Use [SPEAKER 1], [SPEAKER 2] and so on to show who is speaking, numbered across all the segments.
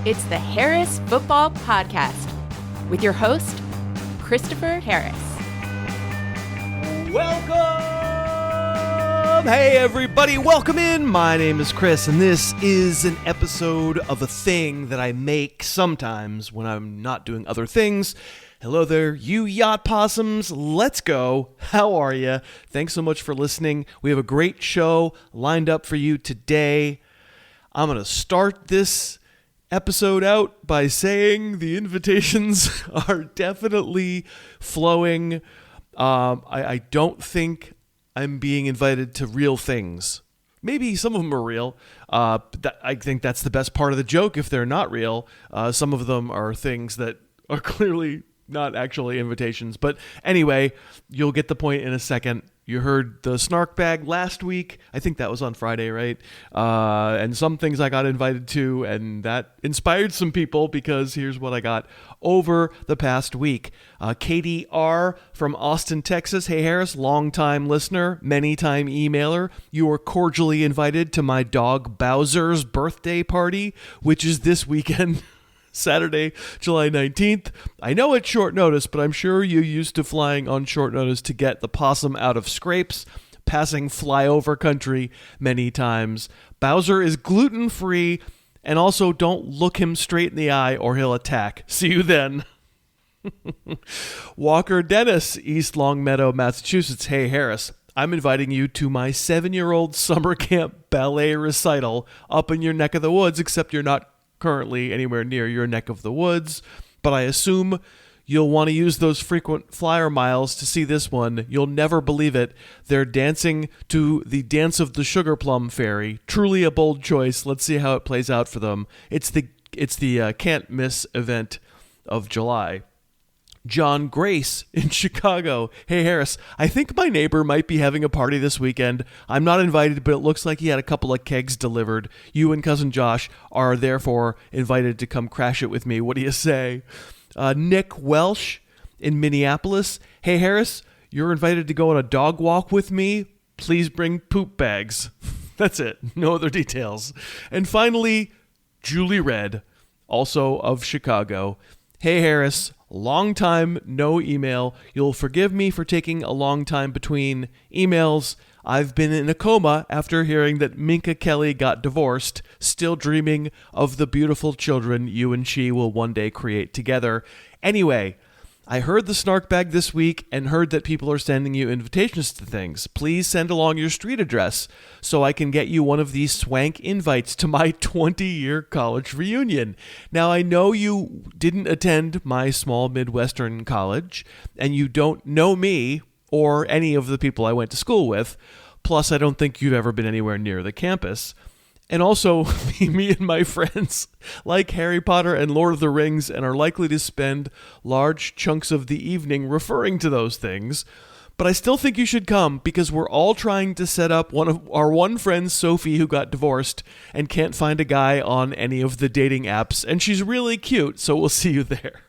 [SPEAKER 1] It's the Harris Football Podcast with your host, Christopher Harris.
[SPEAKER 2] Welcome! Hey, everybody, welcome in. My name is Chris, and this is an episode of a thing that I make sometimes when I'm not doing other things. Hello there, you yacht possums. Let's go. How are you? Thanks so much for listening. We have a great show lined up for you today. I'm going to start this episode out by saying the invitations are definitely flowing. I don't think I'm being invited to real things. Maybe some of them are real. I think that's the best part of the joke if they're not real. Some of them are things that are clearly not actually invitations. But anyway, you'll get the point in a second. You heard the snark bag last week. I think that was on Friday, right? And some things I got invited to, and that inspired some people because here's what I got over the past week. Katie R. from Austin, Texas. Hey, Harris, long-time listener, many-time emailer. You are cordially invited to my dog Bowser's birthday party, which is this weekend. Saturday, July 19th. I know it's short notice, but I'm sure you're used to flying on short notice to get the possum out of scrapes, passing flyover country many times. Bowser is gluten-free, and also don't look him straight in the eye or he'll attack. See you then. Walker Dennis, East Longmeadow, Massachusetts. Hey, Harris. I'm inviting you to my 7-year-old summer camp ballet recital up in your neck of the woods, except you're not currently anywhere near your neck of the woods, but I assume you'll want to use those frequent flyer miles to see this one. You'll never believe it. They're dancing to the Dance of the Sugar Plum Fairy. Truly a bold choice. Let's see how it plays out for them. It's the can't miss event of July. John Grace in Chicago. Hey, Harris, I think my neighbor might be having a party this weekend. I'm not invited, but it looks like he had a couple of kegs delivered. You and cousin Josh are therefore invited to come crash it with me. What do you say? Nick Welsh in Minneapolis. Hey, Harris, you're invited to go on a dog walk with me. Please bring poop bags. That's it. No other details. And finally, Julie Red, also of Chicago. Hey, Harris, long time, no email. You'll forgive me for taking a long time between emails. I've been in a coma after hearing that Minka Kelly got divorced, still dreaming of the beautiful children you and she will one day create together. Anyway, I heard the snark bag this week and heard that people are sending you invitations to things. Please send along your street address so I can get you one of these swank invites to my 20-year college reunion. Now, I know you didn't attend my small Midwestern college, and you don't know me or any of the people I went to school with. Plus, I don't think you've ever been anywhere near the campus. And also, me and my friends like Harry Potter and Lord of the Rings and are likely to spend large chunks of the evening referring to those things. But I still think you should come because we're all trying to set up one of our one friend, Sophie, who got divorced and can't find a guy on any of the dating apps. And she's really cute, so we'll see you there.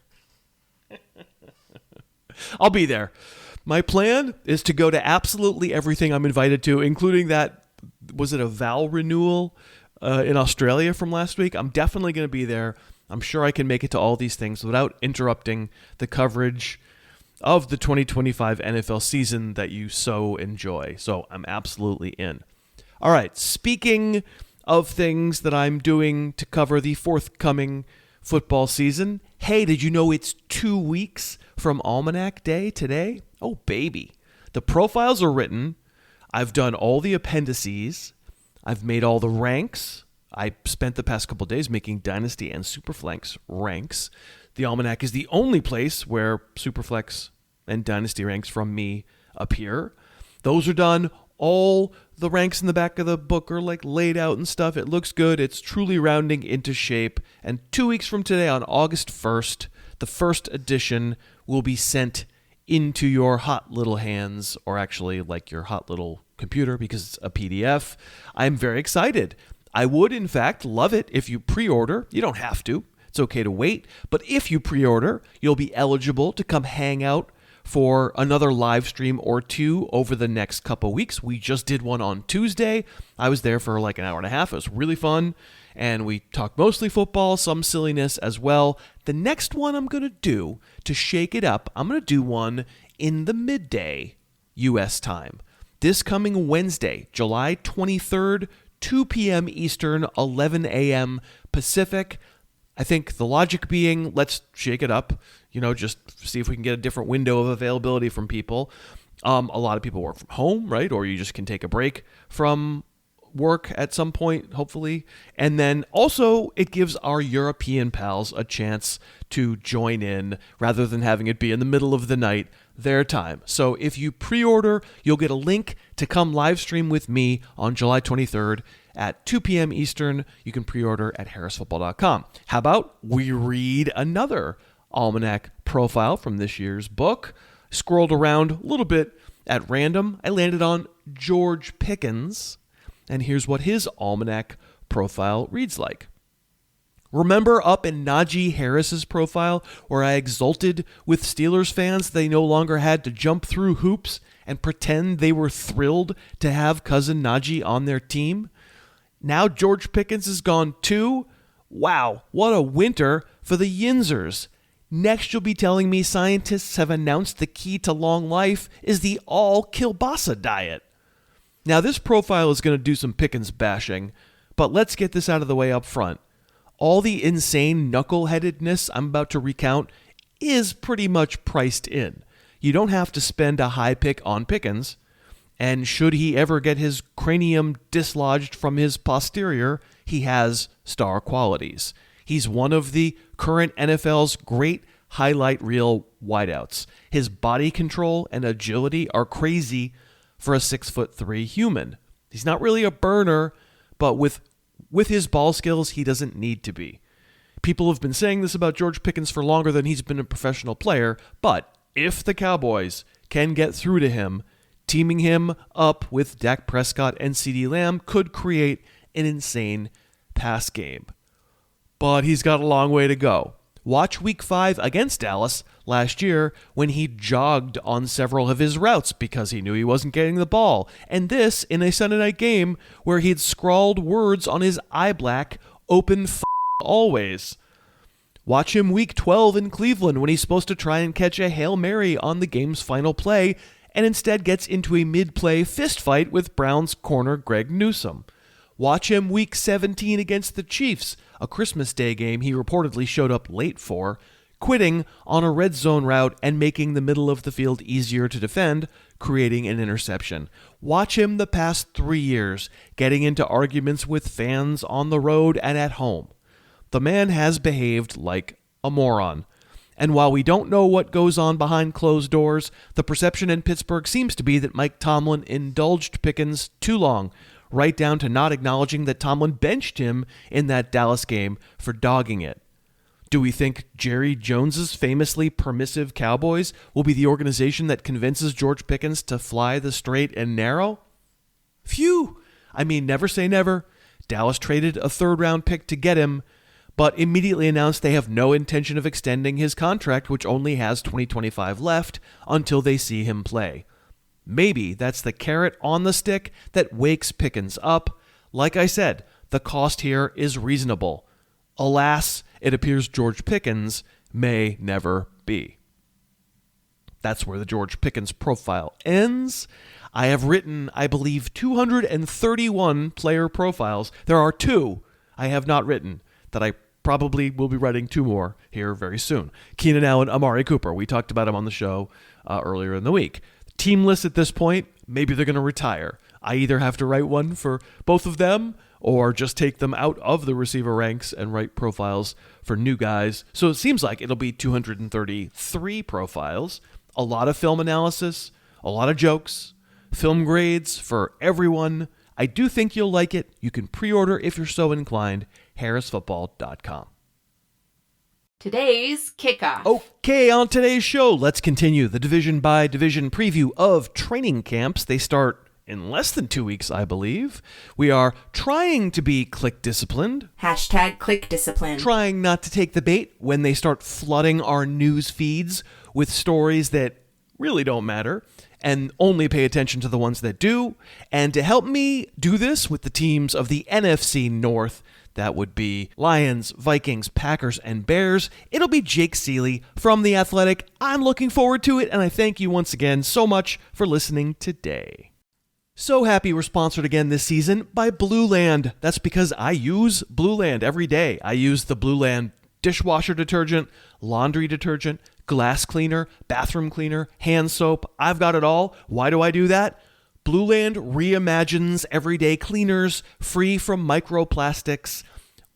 [SPEAKER 2] I'll be there. My plan is to go to absolutely everything I'm invited to, including that. Was it a vow renewal in Australia from last week? I'm definitely going to be there. I'm sure I can make it to all these things without interrupting the coverage of the 2025 NFL season that you so enjoy. So I'm absolutely in. All right, speaking of things that I'm doing to cover the forthcoming football season, hey, did you know it's 2 weeks from Almanac Day today? Oh, baby. The profiles are written. I've done all the appendices. I've made all the ranks. I spent the past couple of days making Dynasty and Superflex ranks. The Almanac is the only place where Superflex and Dynasty ranks from me appear. Those are done. All the ranks in the back of the book are like laid out and stuff. It looks good. It's truly rounding into shape. And 2 weeks from today, on August 1st, the first edition will be sent into your hot little hands, or actually like your hot little computer because it's a PDF. I'm very excited. I would, in fact, love it if you pre-order. You don't have to. It's okay to wait. But if you pre-order, you'll be eligible to come hang out for another live stream or two over the next couple weeks. We just did one on Tuesday. I was there for like an hour and a half. It was really fun. and we talk mostly football, some silliness as well. The next one I'm going to do, to shake it up, I'm going to do one in the midday U.S. time. This coming Wednesday, July 23rd, 2 p.m. Eastern, 11 a.m. Pacific. I think the logic being, let's shake it up, just see if we can get a different window of availability from people. A lot of people work from home, right? Or you just can take a break from work at some point, hopefully. And then also it gives our European pals a chance to join in rather than having it be in the middle of the night, their time. So if you pre-order, you'll get a link to come live stream with me on July 23rd at 2 p.m. Eastern. You can pre-order at harrisfootball.com. How about we read another Almanac profile from this year's book? Scrolled around a little bit at random. I landed on George Pickens, and here's what his Almanac profile reads like. Remember up in Najee Harris's profile where I exulted with Steelers fans they no longer had to jump through hoops and pretend they were thrilled to have cousin Najee on their team? Now George Pickens is gone too? Wow, what a winter for the Yinzers. Next you'll be telling me scientists have announced the key to long life is the all-kielbasa diet. Now this profile is going to do some Pickens bashing, but let's get this out of the way up front. All the insane knuckleheadedness I'm about to recount is pretty much priced in. You don't have to spend a high pick on Pickens, and should he ever get his cranium dislodged from his posterior, he has star qualities. He's one of the current NFL's great highlight reel wideouts. His body control and agility are crazy for a 6'3" human. He's not really a burner, but with his ball skills, he doesn't need to be. People have been saying this about George Pickens for longer than he's been a professional player, but if the Cowboys can get through to him, teaming him up with Dak Prescott and CeeDee Lamb could create an insane pass game. But he's got a long way to go. Watch Week 5 against Dallas last year when he jogged on several of his routes because he knew he wasn't getting the ball. And this in a Sunday night game where he'd scrawled words on his eye black, open always. Watch him Week 12 in Cleveland when he's supposed to try and catch a Hail Mary on the game's final play and instead gets into a mid-play fistfight with Browns corner Greg Newsome. Watch him Week 17 against the Chiefs, a Christmas Day game he reportedly showed up late for, quitting on a red zone route and making the middle of the field easier to defend, creating an interception. Watch him the past 3 years, getting into arguments with fans on the road and at home. The man has behaved like a moron. And while we don't know what goes on behind closed doors, the perception in Pittsburgh seems to be that Mike Tomlin indulged Pickens too long, right down to not acknowledging that Tomlin benched him in that Dallas game for dogging it. Do we think Jerry Jones's famously permissive Cowboys will be the organization that convinces George Pickens to fly the straight and narrow? Phew! I mean, never say never. Dallas traded a third-round pick to get him, but immediately announced they have no intention of extending his contract, which only has 2025 left, until they see him play. Maybe that's the carrot on the stick that wakes Pickens up. Like I said, the cost here is reasonable. Alas, it appears George Pickens may never be. That's where the George Pickens profile ends. I have written, I believe, 231 player profiles. There are 2 I have not written that I probably will be writing 2 more here very soon. Keenan Allen, Amari Cooper. We talked about him on the show earlier in the week. Teamless at this point, maybe they're going to retire. I either have to write one for both of them or just take them out of the receiver ranks and write profiles for new guys. So it seems like it'll be 233 profiles, a lot of film analysis, a lot of jokes, film grades for everyone. I do think you'll like it. You can pre-order if you're so inclined, harrisfootball.com.
[SPEAKER 1] Today's kickoff.
[SPEAKER 2] Okay, on today's show, let's continue the division-by-division preview of training camps. They start in less than 2 weeks, I believe. We are trying to be click disciplined.
[SPEAKER 1] Hashtag click discipline.
[SPEAKER 2] Trying not to take the bait when they start flooding our news feeds with stories that really don't matter. and only pay attention to the ones that do. And to help me do this with the teams of the NFC North, that would be Lions, Vikings, Packers, and Bears, it'll be Jake Ciely from The Athletic. I'm looking forward to it, and I thank you once again so much for listening today. So happy we're sponsored again this season by Blue Land. That's because I use Blue Land every day. I use the Blue Land dishwasher detergent, laundry detergent, glass cleaner, bathroom cleaner, hand soap. I've got it all. Why do I do that? Blue Land reimagines everyday cleaners free from microplastics.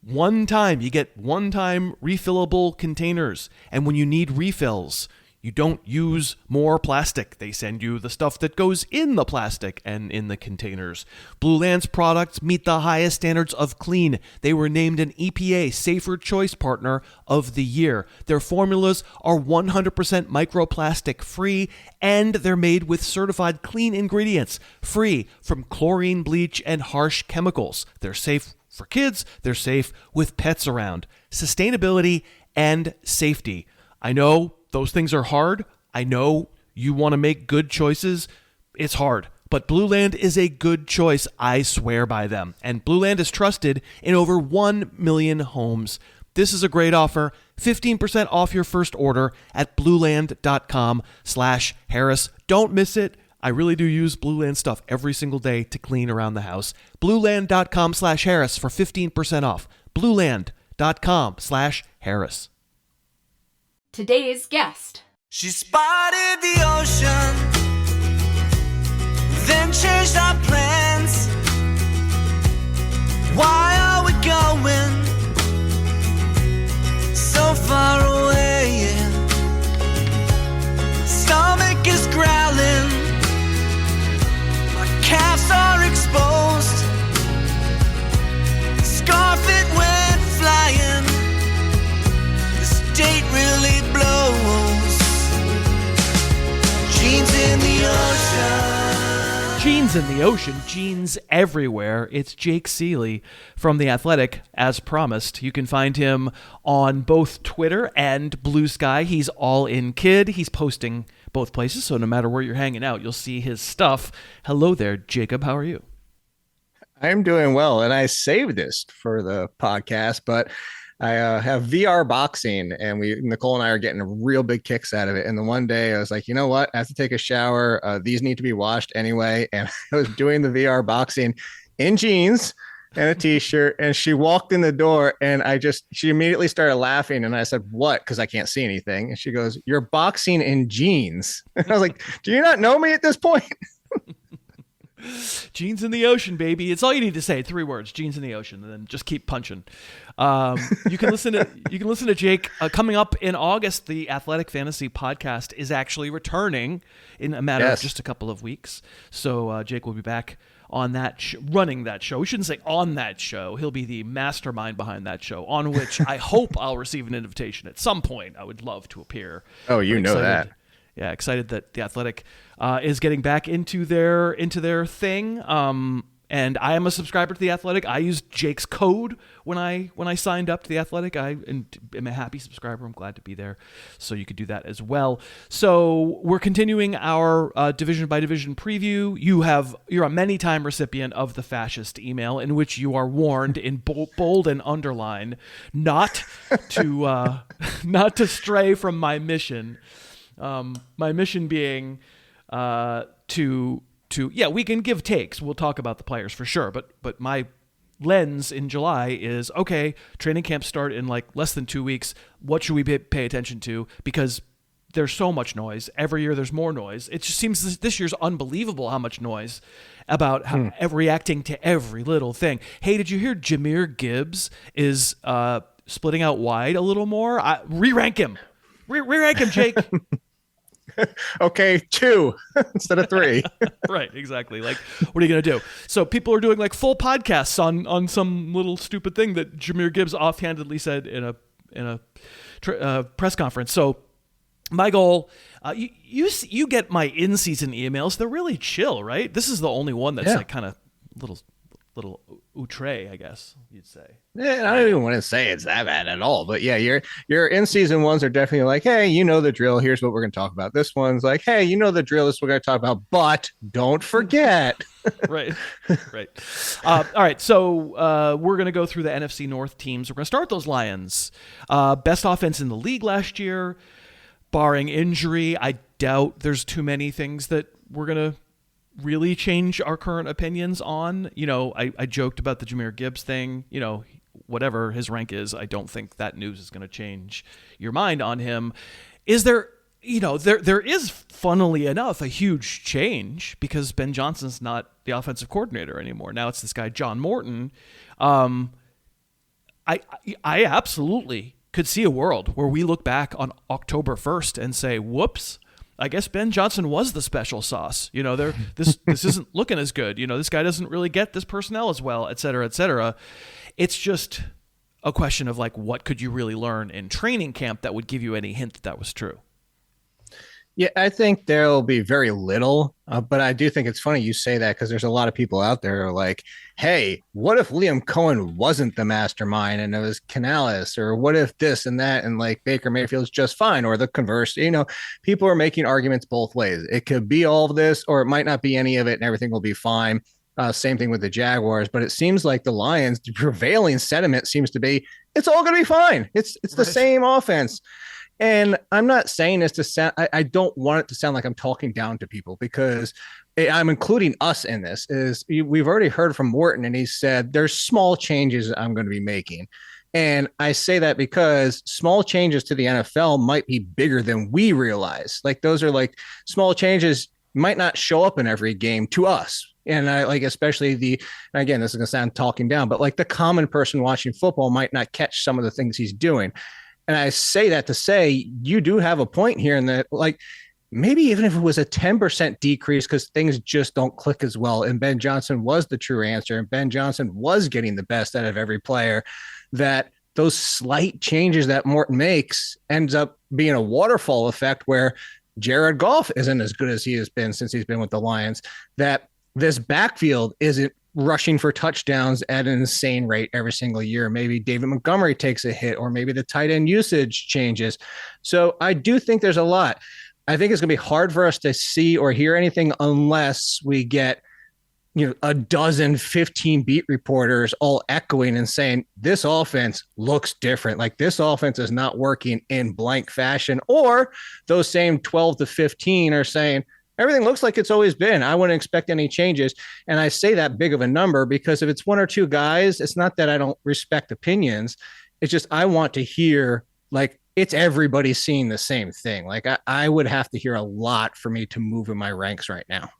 [SPEAKER 2] You get one-time refillable containers. And when you need refills, you don't use more plastic. They send you the stuff that goes in the plastic and in the containers. Blue Land's products meet the highest standards of clean. They were named an EPA Safer Choice Partner of the Year. Their formulas are 100% microplastic free, and they're made with certified clean ingredients, free from chlorine, bleach, and harsh chemicals. They're safe for kids. They're safe with pets around. Sustainability and safety. I know those things are hard. I know you want to make good choices. It's hard. But Blue Land is a good choice. I swear by them. And Blue Land is trusted in over 1 million homes. This is a great offer. 15% off your first order at blueland.com/Harris. Don't miss it. I really do use Blue Land stuff every single day to clean around the house. blueland.com/Harris for 15% off. blueland.com/Harris.
[SPEAKER 1] Today's guest.
[SPEAKER 3] She spotted the ocean, then changed our plans. Why are we going so far away? Stomach is growling, my calves are exposed. Scarf it went flying, this date really blows. Jeans in the ocean.
[SPEAKER 2] Jeans in the ocean, jeans everywhere. It's Jake Ciely from The Athletic, as promised. You can find him on both Twitter and Blue Sky. He's all in kid. He's posting both places, so no matter where you're hanging out, you'll see his stuff. Hello there, Jacob. How are you?
[SPEAKER 4] I'm doing well, and I saved this for the podcast, but I have VR boxing, and Nicole and I are getting real big kicks out of it. And the one day I was like, you know what? I have to take a shower. These need to be washed anyway. And I was doing the VR boxing in jeans and a t-shirt, and she walked in the door, and she immediately started laughing. And I said, what? Because I can't see anything. And she goes, you're boxing in jeans. And I was like, do you not know me at this point?
[SPEAKER 2] Jeans in the ocean, baby. It's all you need to say. 3 words: jeans in the ocean, and then just keep punching. You can listen to Jake coming up in August. The Athletic Fantasy Podcast is actually returning in a matter of just a couple of weeks. So Jake will be back on that running that show. We shouldn't say on that show. He'll be the mastermind behind that show, on which I hope I'll receive an invitation at some point. I would love to appear.
[SPEAKER 4] Oh, you know that.
[SPEAKER 2] Yeah, excited that The Athletic is getting back into their thing. And I am a subscriber to The Athletic. I used Jake's code when I signed up to The Athletic. I am a happy subscriber. I'm glad to be there. So you could do that as well. So we're continuing our division by division preview. You're a many-time recipient of the fascist email, in which you are warned in bold and underline not to stray from my mission. My mission being we can give takes. We'll talk about the players for sure, but my lens in July is, okay, training camps start in like less than 2 weeks. What should we pay attention to? Because there's so much noise. Every year there's more noise. It just seems this year's unbelievable how much noise about reacting to every little thing. Hey, did you hear Jahmyr Gibbs is splitting out wide a little more? Re-rank him. Re-rank him, Jake.
[SPEAKER 4] Okay, 2 instead of 3.
[SPEAKER 2] Right, exactly. Like, what are you going to do? So people are doing like full podcasts on some little stupid thing that Jahmyr Gibbs offhandedly said in a press conference. So my goal, you get my in-season emails. They're really chill, right? This is the only one that's like kind of little little outre, I guess you'd say.
[SPEAKER 4] Yeah, I don't even want to say it's that bad at all, but yeah, your in season ones are definitely like, hey, you know the drill. Here's what we're going to talk about. This one's like, hey, you know the drill. This is what we're going to talk about, but don't forget.
[SPEAKER 2] Right. All right. So we're going to go through the NFC North teams. We're going to start with those Lions. Best offense in the league last year, barring injury. I doubt there's too many things that we're going to really change our current opinions on. I joked about the Jahmyr Gibbs thing. Whatever his rank is, I don't think that news is going to change your mind on him. Is there, there is, funnily enough, a huge change because Ben Johnson's not the offensive coordinator anymore. Now it's this guy, John Morton. I absolutely could see a world where we look back on October 1st and say, whoops, I guess Ben Johnson was the special sauce. This isn't looking as good. This guy doesn't really get this personnel as well, et cetera, et cetera. It's just a question of like, what could you really learn in training camp that would give you any hint that was true?
[SPEAKER 4] Yeah, I think there'll be very little, but I do think it's funny you say that because there's a lot of people out there who are like, hey, what if Liam Cohen wasn't the mastermind and it was Canales, or what if this and that, and like Baker Mayfield's just fine, or the converse. People are making arguments both ways. It could be all of this, or it might not be any of it and everything will be fine. Same thing with the Jaguars, but it seems like the Lions, the prevailing sentiment seems to be, it's all going to be fine. It's the same offense. And I'm not saying this to sound, I don't want it to sound like I'm talking down to people, because I'm including us in this. We've already heard from Morton, and he said there's small changes I'm going to be making. And I say that because small changes to the NFL might be bigger than we realize. Like, those are like small changes might not show up in every game to us. And I like, especially again, this is going to sound talking down, but like the common person watching football might not catch some of the things he's doing. And I say that to say you do have a point here in that, like, maybe even if it was a 10% decrease because things just don't click as well, and Ben Johnson was the true answer, and Ben Johnson was getting the best out of every player, that those slight changes that Morton makes ends up being a waterfall effect where Jared Goff isn't as good as he has been since he's been with the Lions, that this backfield isn't rushing for touchdowns at an insane rate every single year. Maybe David Montgomery takes a hit, or maybe the tight end usage changes. So I do think there's a lot. I think it's going to be hard for us to see or hear anything unless we get, a dozen, 15 beat reporters all echoing and saying, this offense looks different. Like, this offense is not working in blank fashion. Or those same 12 to 15 are saying, everything looks like it's always been. I wouldn't expect any changes. And I say that big of a number because if it's one or two guys, it's not that I don't respect opinions. It's just I want to hear, like, it's everybody seeing the same thing. Like, I would have to hear a lot for me to move in my ranks right now.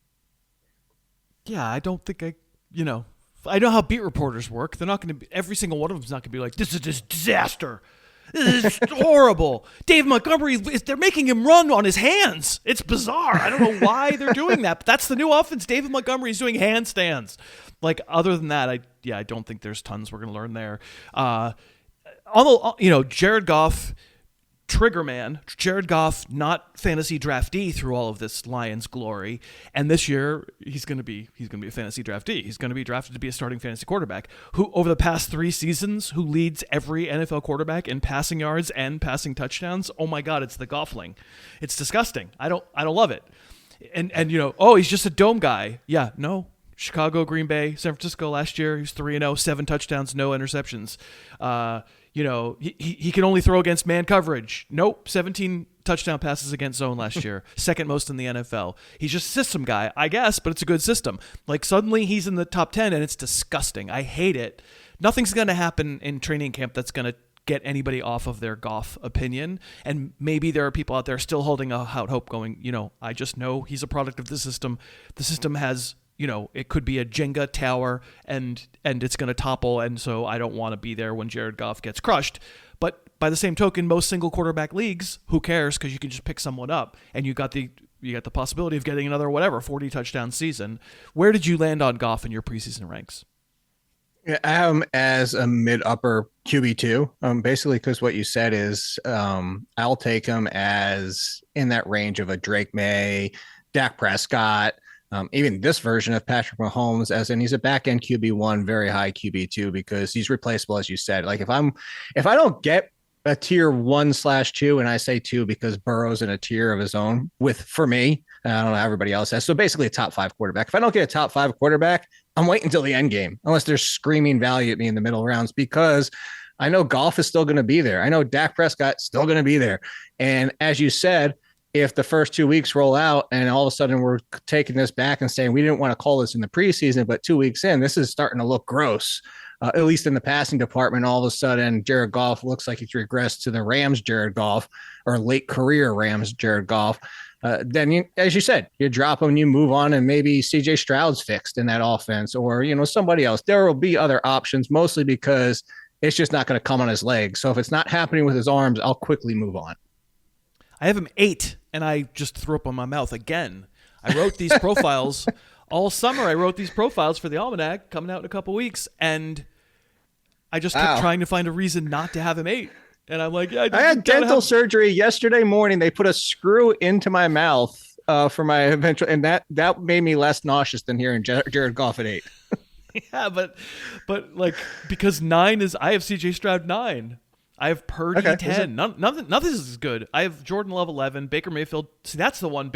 [SPEAKER 2] Yeah, I don't think I know how beat reporters work. They're not going to be, every single one of them is not going to be like, this is a disaster. This is horrible. Dave Montgomery, they're making him run on his hands. It's bizarre. I don't know why they're doing that, but that's the new offense. David Montgomery is doing handstands. Like, other than that, I don't think there's tons we're going to learn there. Jared Goff, trigger man. Jared Goff, not fantasy draftee through all of this Lions glory, and this year he's going to be a fantasy draftee. He's going to be drafted to be a starting fantasy quarterback who, over the past 3 seasons, who leads every NFL quarterback in passing yards and passing touchdowns. Oh my God, it's the Goffling. It's disgusting. I don't love it. And he's just a dome guy. Yeah, no. Chicago, Green Bay, San Francisco last year, he was 3-0, 7 touchdowns, no interceptions. He can only throw against man coverage. Nope, 17 touchdown passes against zone last year, second most in the NFL. He's just a system guy, I guess, but it's a good system. Like, suddenly he's in the top 10, and it's disgusting. I hate it. Nothing's going to happen in training camp that's going to get anybody off of their Goff opinion. And maybe there are people out there still holding out hope going, I just know he's a product of the system. The system has, it could be a Jenga tower and it's going to topple. And so I don't want to be there when Jared Goff gets crushed. But by the same token, most single quarterback leagues, who cares? Because you can just pick someone up and you got the possibility of getting another 40 touchdown season. Where did you land on Goff in your preseason ranks?
[SPEAKER 4] Yeah, I have him as a mid-upper QB2, basically because what you said is I'll take him as in that range of a Drake May, Dak Prescott, Even this version of Patrick Mahomes, as in he's a back end QB1, very high QB2, because he's replaceable, as you said. Like if I don't get a tier 1/2, and I say 2 because Burrow's in a tier of his own for me, I don't know how everybody else has. So basically a top 5 quarterback. If I don't get a top 5 quarterback, I'm waiting until the end game, unless they're screaming value at me in the middle rounds, because I know Goff is still going to be there. I know Dak Prescott's still going to be there. And as you said, if the first 2 weeks roll out and all of a sudden we're taking this back and saying we didn't want to call this in the preseason, but 2 weeks in, this is starting to look gross, at least in the passing department. All of a sudden, Jared Goff looks like he's regressed to the Rams Jared Goff, or late career Rams Jared Goff. Then, as you said, you drop him, you move on, and maybe CJ Stroud's fixed in that offense, or somebody else. There will be other options, mostly because it's just not going to come on his legs. So if it's not happening with his arms, I'll quickly move on.
[SPEAKER 2] I have him 8, and I just threw up on my mouth again. I wrote these profiles all summer. I wrote these profiles for the Almanac coming out in a couple weeks, and I just kept trying to find a reason not to have him 8. And I'm like, yeah,
[SPEAKER 4] I had dental surgery yesterday morning. They put a screw into my mouth for my eventual, and that made me less nauseous than hearing Jared Goff at 8.
[SPEAKER 2] Yeah, but like, because 9 is, I have CJ Stroud 9. I have Purdy 10. Nothing is good. I have Jordan Love 11. Baker Mayfield. See, that's the one.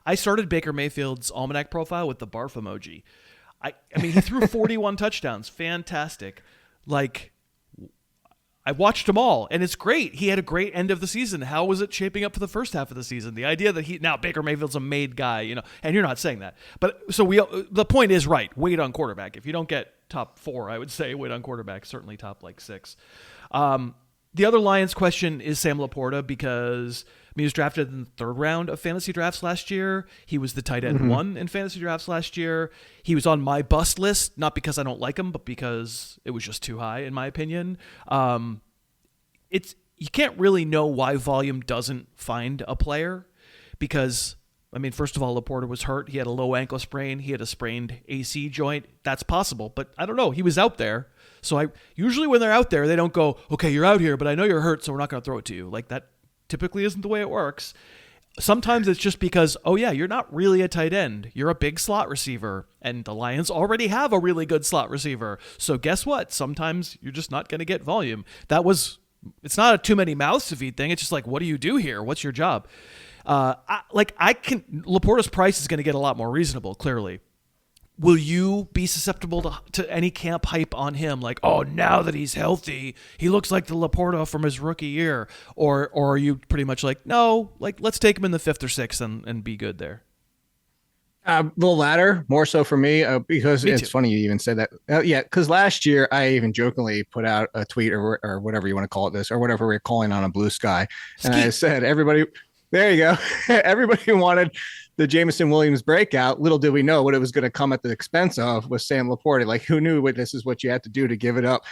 [SPEAKER 2] I started Baker Mayfield's Almanac profile with the barf emoji. I mean, he threw 41 touchdowns. Fantastic. Like, I watched them all, and it's great. He had a great end of the season. How was it shaping up for the first half of the season? The idea that now Baker Mayfield's a made guy, and you're not saying that. But so the point is right. Wait on quarterback. If you don't get top 4, I would say wait on quarterback. Certainly top 6. The other Lions question is Sam Laporta, because he was drafted in the 3rd round of fantasy drafts last year. He was the tight end 1 in fantasy drafts last year. He was on my bust list, not because I don't like him, but because it was just too high, in my opinion. You can't really know why volume doesn't find a player, because, I mean, first of all, Laporta was hurt. He had a low ankle sprain. He had a sprained AC joint. That's possible, but I don't know. He was out there. So usually when they're out there, they don't go, okay, you're out here, but I know you're hurt, so we're not going to throw it to you. Like, that typically isn't the way it works. Sometimes it's just because, oh yeah, you're not really a tight end. You're a big slot receiver, and the Lions already have a really good slot receiver. So guess what? Sometimes you're just not going to get volume. It's not a too many mouths to feed thing. It's just like, what do you do here? What's your job? Laporta's price is going to get a lot more reasonable, clearly. Will you be susceptible to any camp hype on him? Like, oh, now that he's healthy, he looks like the Laporta from his rookie year. Or are you pretty much like, no, like, let's take him in the 5th or 6th and be good there?
[SPEAKER 4] The latter, more so for me, because it's funny you even said that. Because last year I even jokingly put out a tweet or whatever you want to call it, this, or whatever we're calling on a blue sky. And I said, everybody, there you go. Everybody wanted the Jameson Williams breakout. Little did we know what it was going to come at the expense of with Sam Laporta. Like, who knew this is what you had to do to give it up?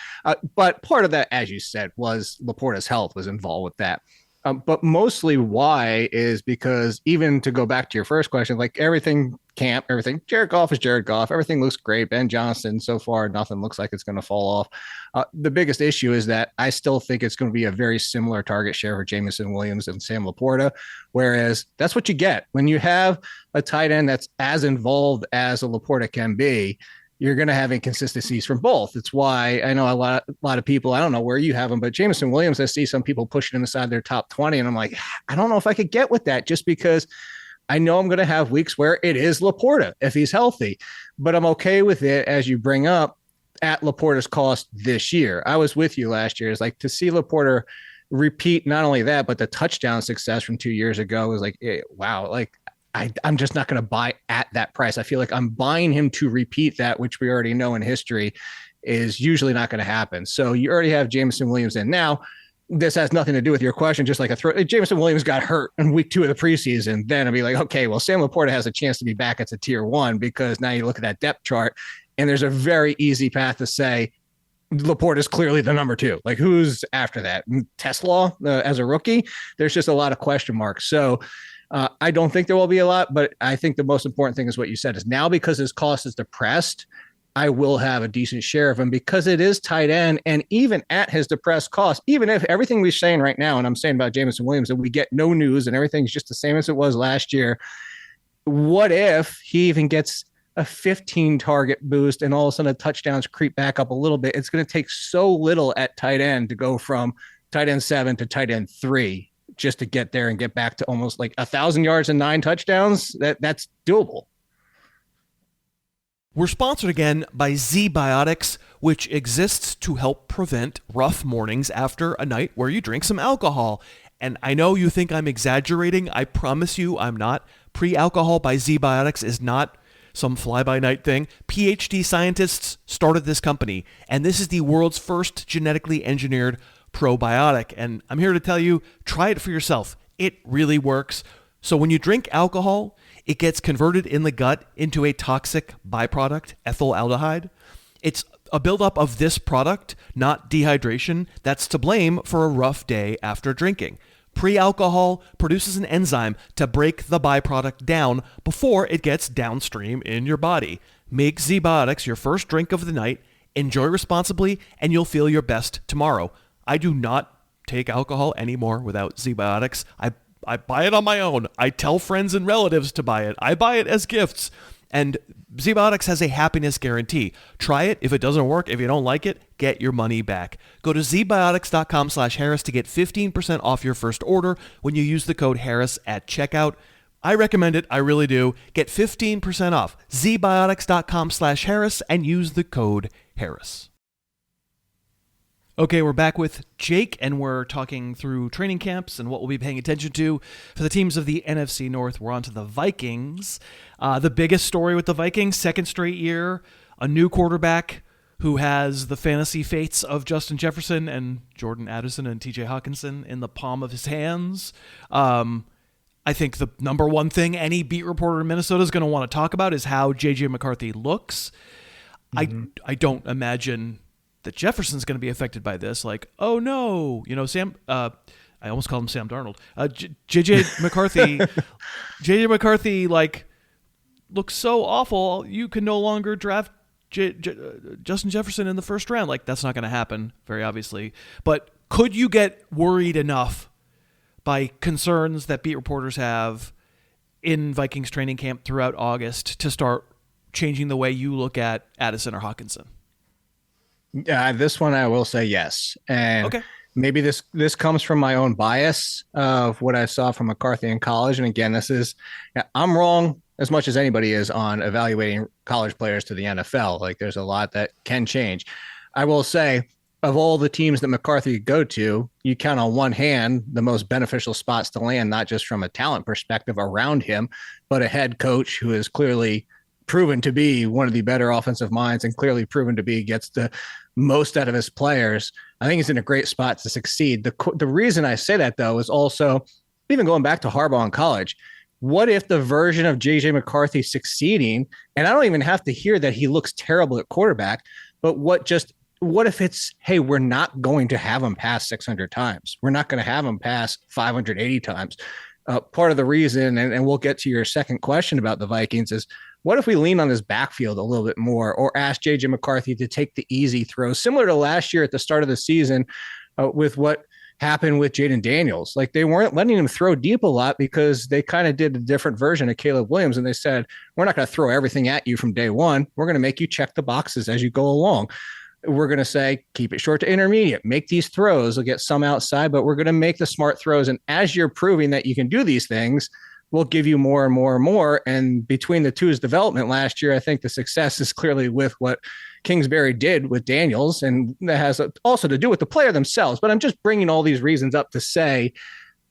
[SPEAKER 4] But part of that, as you said, was Laporta's health was involved with that. But mostly why is because, even to go back to your first question, like everything, Jared Goff is Jared Goff. Everything looks great. Ben Johnson, so far, nothing looks like it's going to fall off. The biggest issue is that I still think it's going to be a very similar target share for Jameson Williams and Sam Laporta, whereas that's what you get when you have a tight end that's as involved as a Laporta can be. You're going to have inconsistencies from both. It's why I know a lot of people, I don't know where you have them, but Jameson Williams, I see some people pushing him aside their top 20. And I'm like, I don't know if I could get with that, just because I know I'm going to have weeks where it is Laporta if he's healthy, but I'm okay with it, as you bring up, at Laporta's cost this year. I was with you last year. It's like, to see Laporta repeat not only that, but the touchdown success from 2 years ago was like, wow, like, I'm just not going to buy at that price. I feel like I'm buying him to repeat that, which we already know in history is usually not going to happen. So you already have Jameson Williams in. Now, this has nothing to do with your question, just like Jameson Williams got hurt in week 2 of the preseason. Then I'd be like, okay, well, Sam Laporta has a chance to be back at the tier 1, because now you look at that depth chart and there's a very easy path to say Laporta is clearly the number 2. Like, who's after that? Tesla as a rookie? There's just a lot of question marks. So I don't think there will be a lot, but I think the most important thing is what you said, is now, because his cost is depressed, I will have a decent share of him, because it is tight end. And even at his depressed cost, even if everything we're saying right now, and I'm saying about Jameson Williams, that we get no news and everything's just the same as it was last year, what if he even gets a 15 target boost and all of a sudden the touchdowns creep back up a little bit? It's going to take so little at tight end to go from tight end 7 to tight end 3 just to get there and get back to almost like 1,000 yards and 9 touchdowns. That's doable.
[SPEAKER 2] We're sponsored again by Z-Biotics, which exists to help prevent rough mornings after a night where you drink some alcohol. And I know you think I'm exaggerating. I promise you I'm not. Pre-alcohol by Z-Biotics is not some fly-by-night thing. PhD scientists started this company, and this is the world's first genetically engineered probiotic. And I'm here to tell you, try it for yourself. It really works. So when you drink alcohol, it gets converted in the gut into a toxic byproduct, ethyl aldehyde. It's a buildup of this product, not dehydration, that's to blame for a rough day after drinking. Pre-alcohol produces an enzyme to break the byproduct down before it gets downstream in your body. Make Z-Biotics your first drink of the night, enjoy responsibly, and you'll feel your best tomorrow. I do not take alcohol anymore without Z-Biotics. I buy it on my own. I tell friends and relatives to buy it. I buy it as gifts. And Z-Biotics has a happiness guarantee. Try it. If it doesn't work, if you don't like it, get your money back. Go to zbiotics.com/Harris to get 15% off your first order when you use the code Harris at checkout. I recommend it. I really do. Get 15% off. zbiotics.com/Harris and use the code Harris. Okay, we're back with Jake, and we're talking through training camps and what we'll be paying attention to for the teams of the NFC North. We're on to the Vikings. The biggest story with the Vikings, second straight year, a new quarterback who has the fantasy fates of Justin Jefferson and Jordan Addison and TJ Hawkinson in the palm of his hands. I think the number one thing any beat reporter in Minnesota is going to want to talk about is how J.J. McCarthy looks. Mm-hmm. I don't imagine that Jefferson's going to be affected by this. Like, oh no, Sam, I almost called him Sam Darnold. JJ McCarthy, like, looks so awful. You can no longer draft Justin Jefferson in the first round. Like, that's not going to happen, very obviously. But could you get worried enough by concerns that beat reporters have in Vikings training camp throughout August to start changing the way you look at Addison or Hawkinson?
[SPEAKER 4] This one I will say yes. And
[SPEAKER 2] okay.
[SPEAKER 4] Maybe this comes from my own bias of what I saw from McCarthy in college. And again, I'm wrong as much as anybody is on evaluating college players to the NFL. Like, there's a lot that can change. I will say, of all the teams that McCarthy could go to, you count on one hand the most beneficial spots to land, not just from a talent perspective around him, but a head coach who is clearly proven to be one of the better offensive minds and clearly proven to be gets the most out of his players. I think he's in a great spot to succeed. The reason I say that, though, is also even going back to Harbaugh in college. What if the version of JJ McCarthy succeeding, and I don't even have to hear that he looks terrible at quarterback, but what if it's, hey, we're not going to have him pass 600 times. We're not going to have him pass 580 times. Part of the reason, and we'll get to your second question about the Vikings, is what if we lean on his backfield a little bit more or ask JJ McCarthy to take the easy throws, similar to last year at the start of the season with what happened with Jaden Daniels. Like, they weren't letting him throw deep a lot because they kind of did a different version of Caleb Williams. And they said, we're not going to throw everything at you from day one. We're going to make you check the boxes as you go along. We're going to say, keep it short to intermediate, make these throws. We'll get some outside, but we're going to make the smart throws. And as you're proving that you can do these things, we'll give you more and more and more. And between the two's development last year, I think the success is clearly with what Kingsbury did with Daniels. And that has also to do with the player themselves. But I'm just bringing all these reasons up to say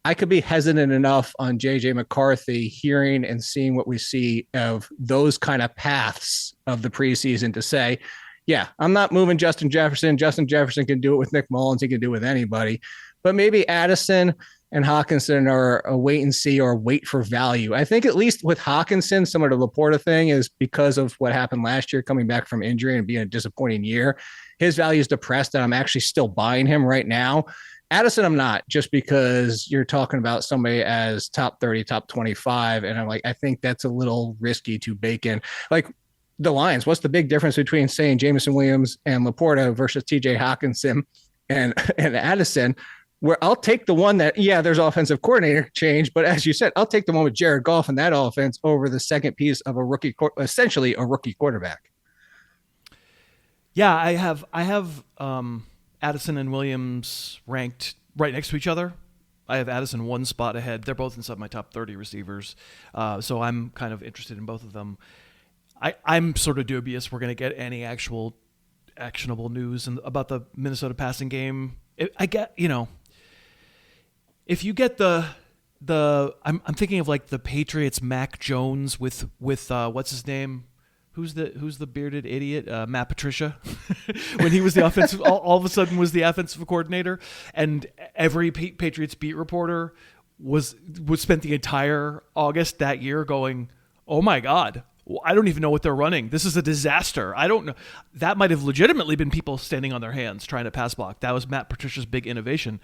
[SPEAKER 4] I could be hesitant enough on JJ McCarthy hearing and seeing what we see of those kind of paths of the preseason to say, yeah, I'm not moving Justin Jefferson. Justin Jefferson can do it with Nick Mullins. He can do it with anybody. But maybe Addison and Hawkinson are a wait and see or wait for value. I think at least with Hawkinson, similar to the Laporta thing, is because of what happened last year, coming back from injury and being a disappointing year, his value is depressed, and I'm actually still buying him right now. Addison, I'm not, just because you're talking about somebody as top 30, top 25. And I'm like, I think that's a little risky to bake in. Like, the Lions, what's the big difference between saying Jameson Williams and Laporta versus TJ Hawkinson and Addison? where I'll take the one that, yeah, there's offensive coordinator change, but as you said, I'll take the one with Jared Goff and that offense over the second piece of essentially a rookie quarterback.
[SPEAKER 2] Yeah, I have Addison and Williams ranked right next to each other. I have Addison one spot ahead. They're both inside my top 30 receivers, so I'm kind of interested in both of them. I'm sort of dubious we're going to get any actual actionable news about the Minnesota passing game. I get, if you get I'm thinking of like the Patriots Mac Jones with what's his name? Who's the bearded idiot? Matt Patricia, when he was the offensive, all of a sudden was the offensive coordinator, and every Patriots beat reporter was spent the entire August that year going, "Oh my God, I don't even know what they're running. This is a disaster. I don't know." That might have legitimately been people standing on their hands trying to pass block. That was Matt Patricia's big innovation.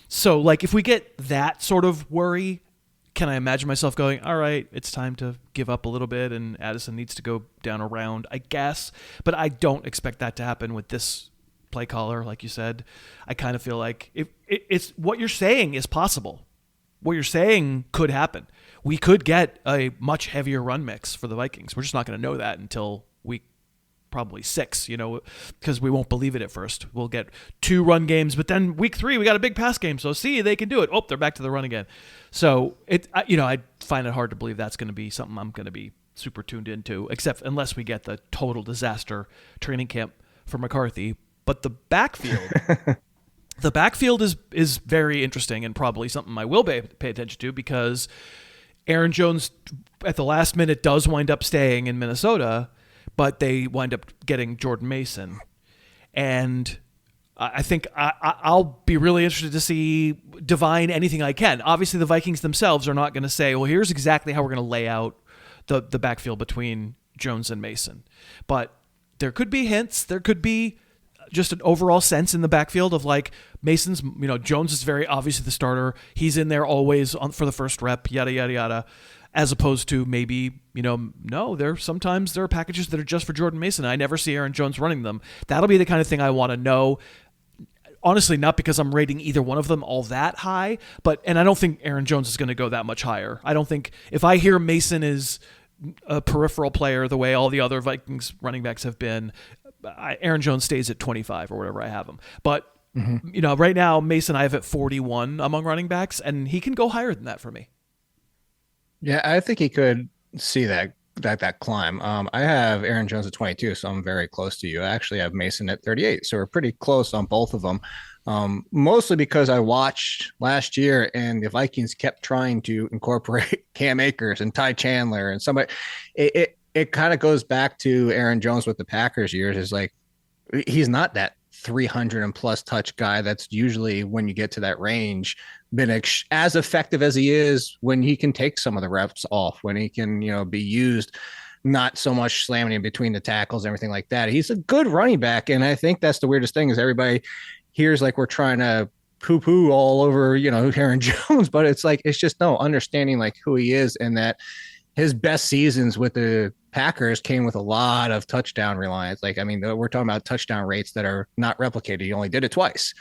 [SPEAKER 2] So like if we get that sort of worry, can I imagine myself going, all right, it's time to give up a little bit and Addison needs to go down a round, I guess. But I don't expect that to happen with this play caller, like you said. I kind of feel like it's what you're saying is possible. What you're saying could happen. We could get a much heavier run mix for the Vikings. We're just not going to know that until week probably 6, because we won't believe it at first. We'll get 2 run games, but then week 3 we got a big pass game. So see, they can do it. Oh, they're back to the run again. So I find it hard to believe that's going to be something I'm going to be super tuned into, except unless we get the total disaster training camp for McCarthy. But the backfield, is very interesting and probably something I will pay attention to, because Aaron Jones at the last minute does wind up staying in Minnesota, but they wind up getting Jordan Mason. And I think I'll be really interested to divine anything I can. Obviously, the Vikings themselves are not going to say, well, here's exactly how we're going to lay out the backfield between Jones and Mason. But there could be hints. There could be just an overall sense in the backfield of like Mason's, Jones is very obviously the starter. He's in there always for the first rep, yada, yada, yada. As opposed to maybe, no, sometimes there are packages that are just for Jordan Mason. I never see Aaron Jones running them. That'll be the kind of thing I want to know. Honestly, not because I'm rating either one of them all that high, and I don't think Aaron Jones is going to go that much higher. I don't think if I hear Mason is a peripheral player the way all the other Vikings running backs have been, Aaron Jones stays at 25 or whatever I have him. But, right now, Mason I have at 41 among running backs, and he can go higher than that for me.
[SPEAKER 4] Yeah, I think he could see that climb. I have Aaron Jones at 22, so I'm very close to you. I actually have Mason at 38, so we're pretty close on both of them. Mostly because I watched last year and the Vikings kept trying to incorporate Cam Akers and Ty Chandler and somebody. It kind of goes back to Aaron Jones with the Packers years. Is like he's not that 300 and plus touch guy. That's usually when you get to that range been as effective as he is when he can take some of the reps off, when he can, be used, not so much slamming in between the tackles, everything like that. He's a good running back. And I think that's the weirdest thing is everybody hears like we're trying to poo-poo all over, Aaron Jones, but it's like, it's just no understanding like who he is, and that his best seasons with the Packers came with a lot of touchdown reliance. Like, I mean, we're talking about touchdown rates that are not replicated. He only did it twice.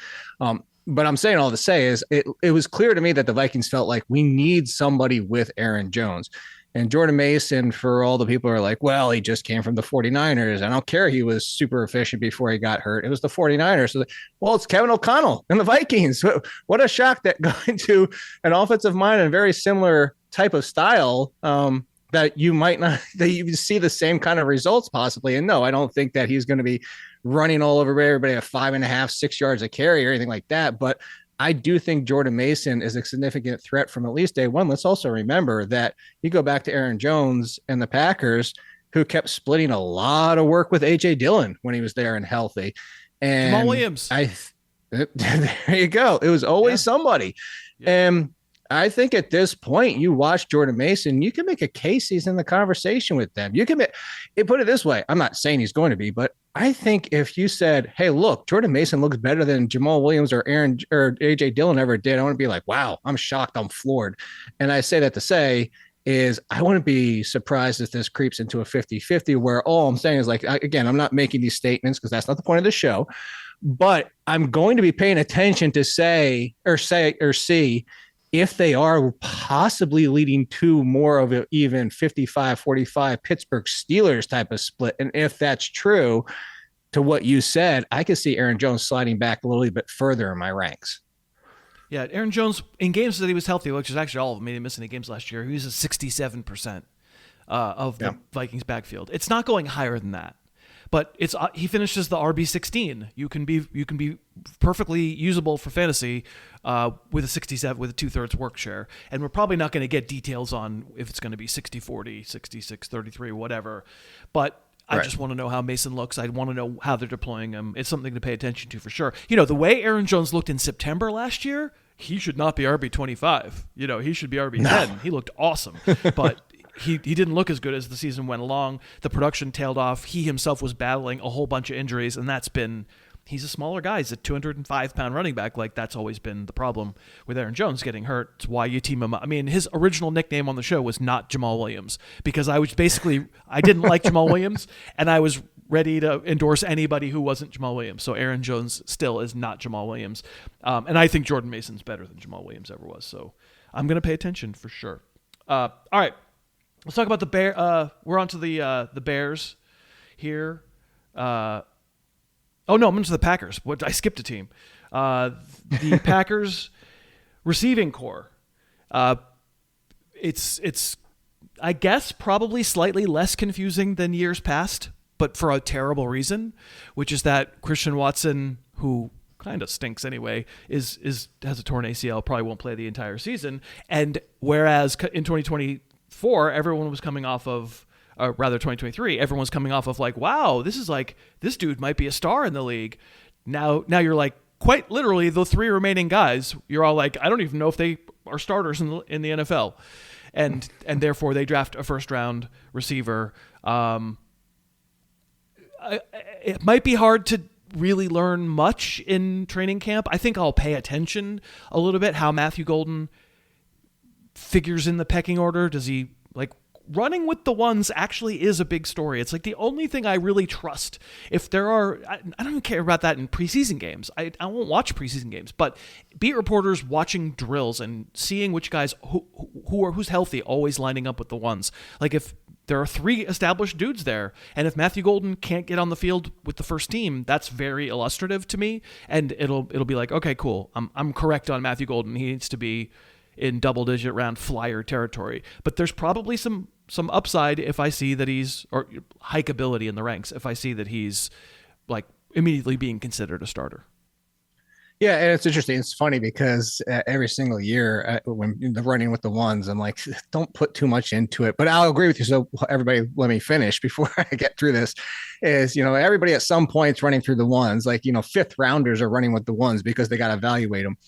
[SPEAKER 4] But I'm saying all to say is it was clear to me that the Vikings felt like we need somebody with Aaron Jones. And Jordan Mason, for all the people who are like, well, he just came from the 49ers. I don't care. He was super efficient before he got hurt. It was the 49ers. So, well, it's Kevin O'Connell and the Vikings. What a shock that going to an offensive mind and very similar type of style that you might not, that you see the same kind of results possibly. And no, I don't think that he's going to be running all over everybody at 5.5, 6 yards a carry or anything like that. But I do think Jordan Mason is a significant threat from at least day one. Let's also remember that you go back to Aaron Jones and the Packers, who kept splitting a lot of work with A.J. Dillon when he was there and healthy. And
[SPEAKER 2] Jamal Williams.
[SPEAKER 4] There you go. It was always somebody. Yeah. And I think at this point, you watch Jordan Mason, you can make a case he's in the conversation with them. You can put it this way. I'm not saying he's going to be, but I think if you said, hey, look, Jordan Mason looks better than Jamal Williams or AJ Dillon ever did, I want to be like, wow, I'm shocked. I'm floored. And I say that to say is I wouldn't be surprised if this creeps into a 50-50 where all I'm saying is like, again, I'm not making these statements because that's not the point of the show. but I'm going to be paying attention to see if they are possibly leading to more of an even 55-45 Pittsburgh Steelers type of split. And if that's true, to what you said, I could see Aaron Jones sliding back a little bit further in my ranks.
[SPEAKER 2] Yeah, Aaron Jones, in games that he was healthy, which is actually all of them, he didn't miss any games last year, he was at 67% of the Vikings backfield. It's not going higher than that. But he finishes the RB16. You can be perfectly usable for fantasy with a 67 with a 2/3 work share. And we're probably not going to get details on if it's going to be 60-40, 66-33, whatever. But I just want to know how Mason looks. I want to know how they're deploying him. It's something to pay attention to for sure. The way Aaron Jones looked in September last year, he should not be RB25. He should be RB10. No. He looked awesome. But he didn't look as good as the season went along. The production tailed off. He himself was battling a whole bunch of injuries, and he's a smaller guy. He's a 205-pound running back. Like, that's always been the problem with Aaron Jones getting hurt. It's why you team him up. I mean, his original nickname on the show was not Jamal Williams, because I didn't like Jamal Williams, and I was ready to endorse anybody who wasn't Jamal Williams. So Aaron Jones still is not Jamal Williams. And I think Jordan Mason's better than Jamal Williams ever was. So I'm going to pay attention for sure. All right. Let's talk about the Bear. We're on to the Bears here. I'm into the Packers. I skipped a team. The Packers receiving core. It's I guess probably slightly less confusing than years past, but for a terrible reason, which is that Christian Watson, who kind of stinks anyway, has a torn ACL, probably won't play the entire season. And whereas in 2024, everyone was coming off of, 2023, everyone's coming off of like, wow, this dude might be a star in the league. Now you're like, quite literally, the three remaining guys, you're all like, I don't even know if they are starters in the NFL. And therefore they draft a first round receiver. It might be hard to really learn much in training camp. I think I'll pay attention a little bit how Matthew Golden figures in the pecking order. Does he running with the ones actually is a big story. It's like the only thing I really trust. If there are, I don't care about that in preseason games. I won't watch preseason games, but beat reporters watching drills and seeing which guys who's healthy, always lining up with the ones. Like if there are three established dudes there, and if Matthew Golden can't get on the field with the first team, that's very illustrative to me. And it'll be like, okay, cool. I'm correct on Matthew Golden. He needs to be in double-digit round flyer territory. But there's probably some upside if I see that or hikeability in the ranks, if I see that he's like immediately being considered a starter.
[SPEAKER 4] Yeah, and it's interesting. It's funny because every single year when the running with the ones, I'm like, don't put too much into it. But I'll agree with you. So everybody, let me finish before I get through this. Is everybody at some point's running through the ones. Like fifth rounders are running with the ones because they got to evaluate them.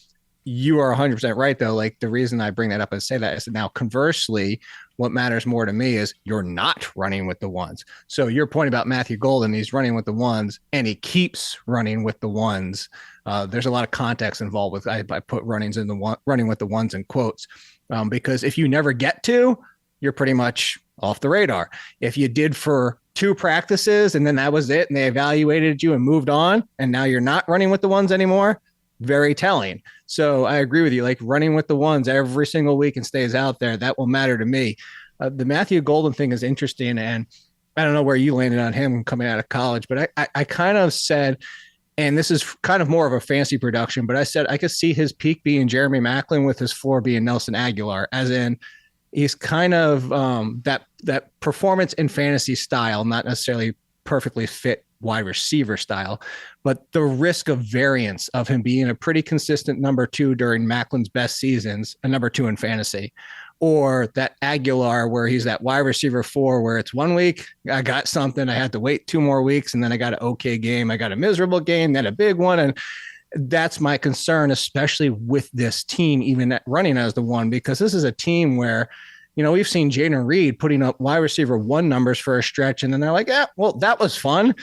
[SPEAKER 4] You are 100% right, though. Like the reason I bring that up and say that is now conversely, what matters more to me is you're not running with the ones. So your point about Matthew Golden, he's running with the ones and he keeps running with the ones. There's a lot of context involved with, I put running with the ones in quotes, because if you never get to, you're pretty much off the radar. If you did for 2 practices and then that was it and they evaluated you and moved on and now you're not running with the ones anymore, very telling. So I agree with you, like running with the ones every single week and stays out there, that will matter to me. The Matthew Golden thing is interesting. And I don't know where you landed on him coming out of college, but I kind of said, and this is kind of more of a fancy production, but I said I could see his peak being Jeremy Maclin with his floor being Nelson Aguilar, as in he's kind of that performance in fantasy style, not necessarily perfectly fit wide receiver style, but the risk of variance of him being a pretty consistent number 2 during Macklin's best seasons, a number 2 in fantasy, or that Aguilar where he's that wide receiver 4 where it's 1 week, I got something, I had to wait 2 more weeks, and then I got an okay game, I got a miserable game, then a big one. And that's my concern, especially with this team, even running as the one, because this is a team where we've seen Jaden Reed putting up wide receiver 1 numbers for a stretch, and then they're like, yeah, well, that was fun.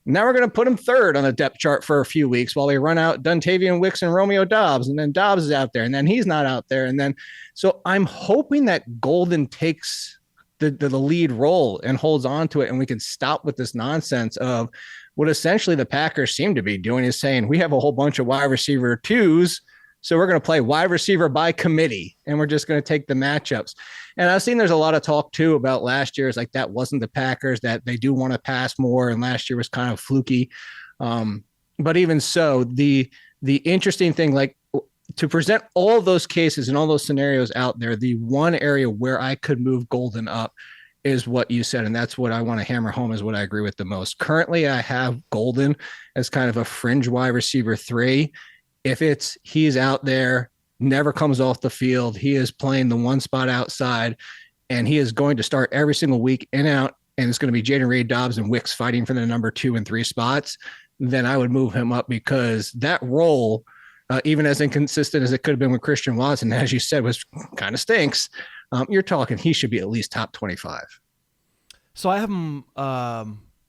[SPEAKER 4] Now we're going to put him 3rd on the depth chart for a few weeks while they run out Duntavian Wicks and Romeo Dobbs. And then Dobbs is out there and then he's not out there. And then, so I'm hoping that Golden takes the lead role and holds on to it, and we can stop with this nonsense of what essentially the Packers seem to be doing is saying, we have a whole bunch of wide receiver twos, so we're going to play wide receiver by committee, and we're just going to take the matchups. And I've seen there's a lot of talk too about last year's, like that wasn't the Packers, that they do want to pass more, and last year was kind of fluky. But even so, the interesting thing, like to present all those cases and all those scenarios out there, the one area where I could move Golden up is what you said. And that's what I want to hammer home, is what I agree with the most. Currently, I have Golden as kind of a fringe wide receiver 3. If he's out there, never comes off the field, he is playing the one spot outside, and he is going to start every single week in and out, and it's going to be Jayden Reed, Dobbs, and Wicks fighting for the number 2 and 3 spots, then I would move him up, because that role, even as inconsistent as it could have been with Christian Watson, as you said, was kind of stinks. You're talking he should be at least top 25.
[SPEAKER 2] So I have him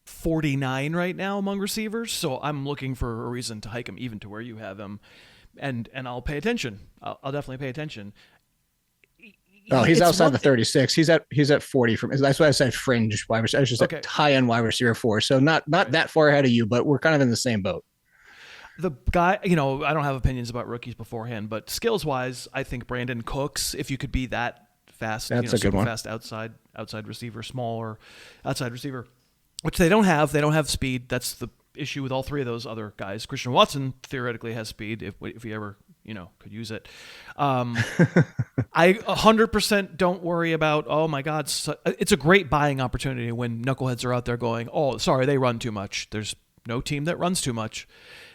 [SPEAKER 2] 49 right now among receivers, so I'm looking for a reason to hike him even to where you have him, and I'll pay attention. I'll definitely pay attention.
[SPEAKER 4] Oh, he's outside the 36. He's at 40 from. That's why I said fringe wide receiver. I was just okay. High end wide receiver 4. So not that far ahead of you, but we're kind of in the same boat.
[SPEAKER 2] The guy, I don't have opinions about rookies beforehand, but skills wise, I think Brandon Cooks, if you could be that fast,
[SPEAKER 4] that's a good one.
[SPEAKER 2] Fast outside receiver, smaller outside receiver, which they don't have. They don't have speed. That's the issue with all 3 of those other guys. Christian Watson theoretically has speed if he ever could use it. I 100% don't worry about, oh my God, it's a great buying opportunity when knuckleheads are out there going, oh, sorry, they run too much. There's no team that runs too much.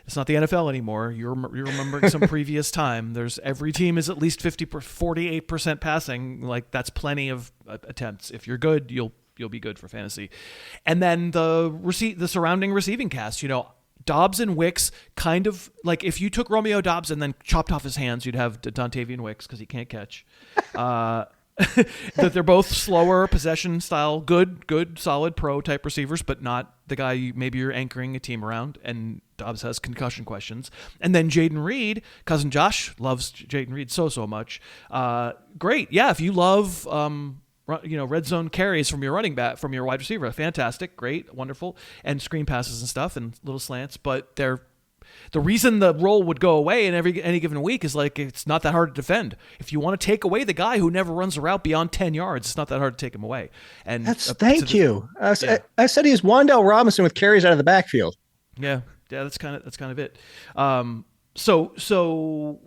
[SPEAKER 2] It's not the NFL anymore. You're remembering some previous time. Every team is at least 48% passing. Like, that's plenty of attempts. If you're good, you'll be good for fantasy. And then the surrounding receiving cast, Dobbs and Wicks, kind of like if you took Romeo Dobbs and then chopped off his hands, you'd have Dontavian Wicks because he can't catch. That they're both slower possession style, good, solid pro type receivers, but not the guy maybe you're anchoring a team around. And Dobbs has concussion questions. And then Jayden Reed, cousin Josh loves Jayden Reed so much. Great, yeah. If you love red zone carries from your running back, from your wide receiver, fantastic, great, wonderful, and screen passes and stuff and little slants. But the reason the role would go away in any given week is like it's not that hard to defend. If you want to take away the guy who never runs a route beyond 10 yards, it's not that hard to take him away. And
[SPEAKER 4] thank you. I said he's Wan'Dale Robinson with carries out of the backfield.
[SPEAKER 2] Yeah, that's kind of it. So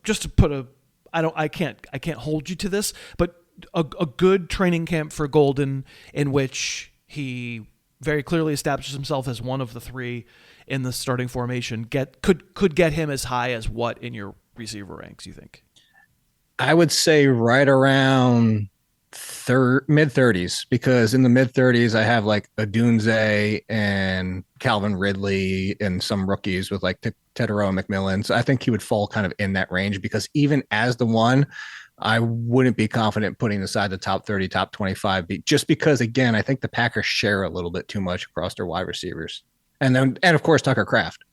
[SPEAKER 2] just to put I can't hold you to this, but a good training camp for Golden in which he very clearly establishes himself as one of the 3 in the starting formation could get him as high as what in your receiver ranks, you think?
[SPEAKER 4] I would say right around mid-30s, because in the mid-30s I have like Odunze and Calvin Ridley and some rookies with like Tetero McMillan. So I think he would fall kind of in that range, because even as the one, I wouldn't be confident putting aside the top 30, top 25, just because, again, I think the Packers share a little bit too much across their wide receivers. And of course, Tucker Kraft.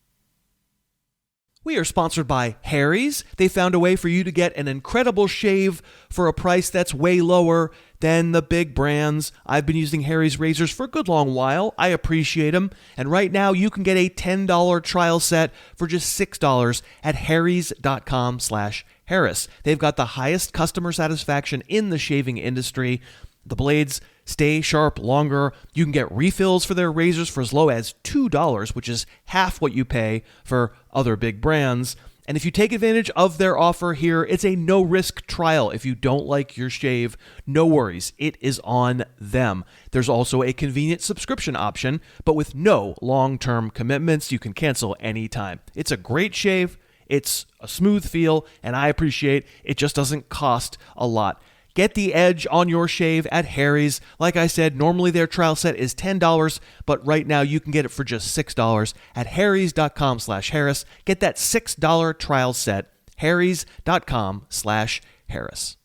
[SPEAKER 2] We are sponsored by Harry's. They found a way for you to get an incredible shave for a price that's way lower than the big brands. I've been using Harry's razors for a good long while. I appreciate them. And right now you can get a $10 trial set for just $6 at harrys.com/Harris. They've got the highest customer satisfaction in the shaving industry. The blades stay sharp longer. You can get refills for their razors for as low as $2, which is half what you pay for other big brands. And if you take advantage of their offer here, it's a no-risk trial. If you don't like your shave, no worries. It is on them. There's also a convenient subscription option, but with no long-term commitments. You can cancel anytime. It's a great shave. It's a smooth feel, and I appreciate it just doesn't cost a lot. Get the edge on your shave at Harry's. Like I said, normally their trial set is $10, but right now you can get it for just $6 at harrys.com/Harris. Get that $6 trial set, harrys.com/Harris.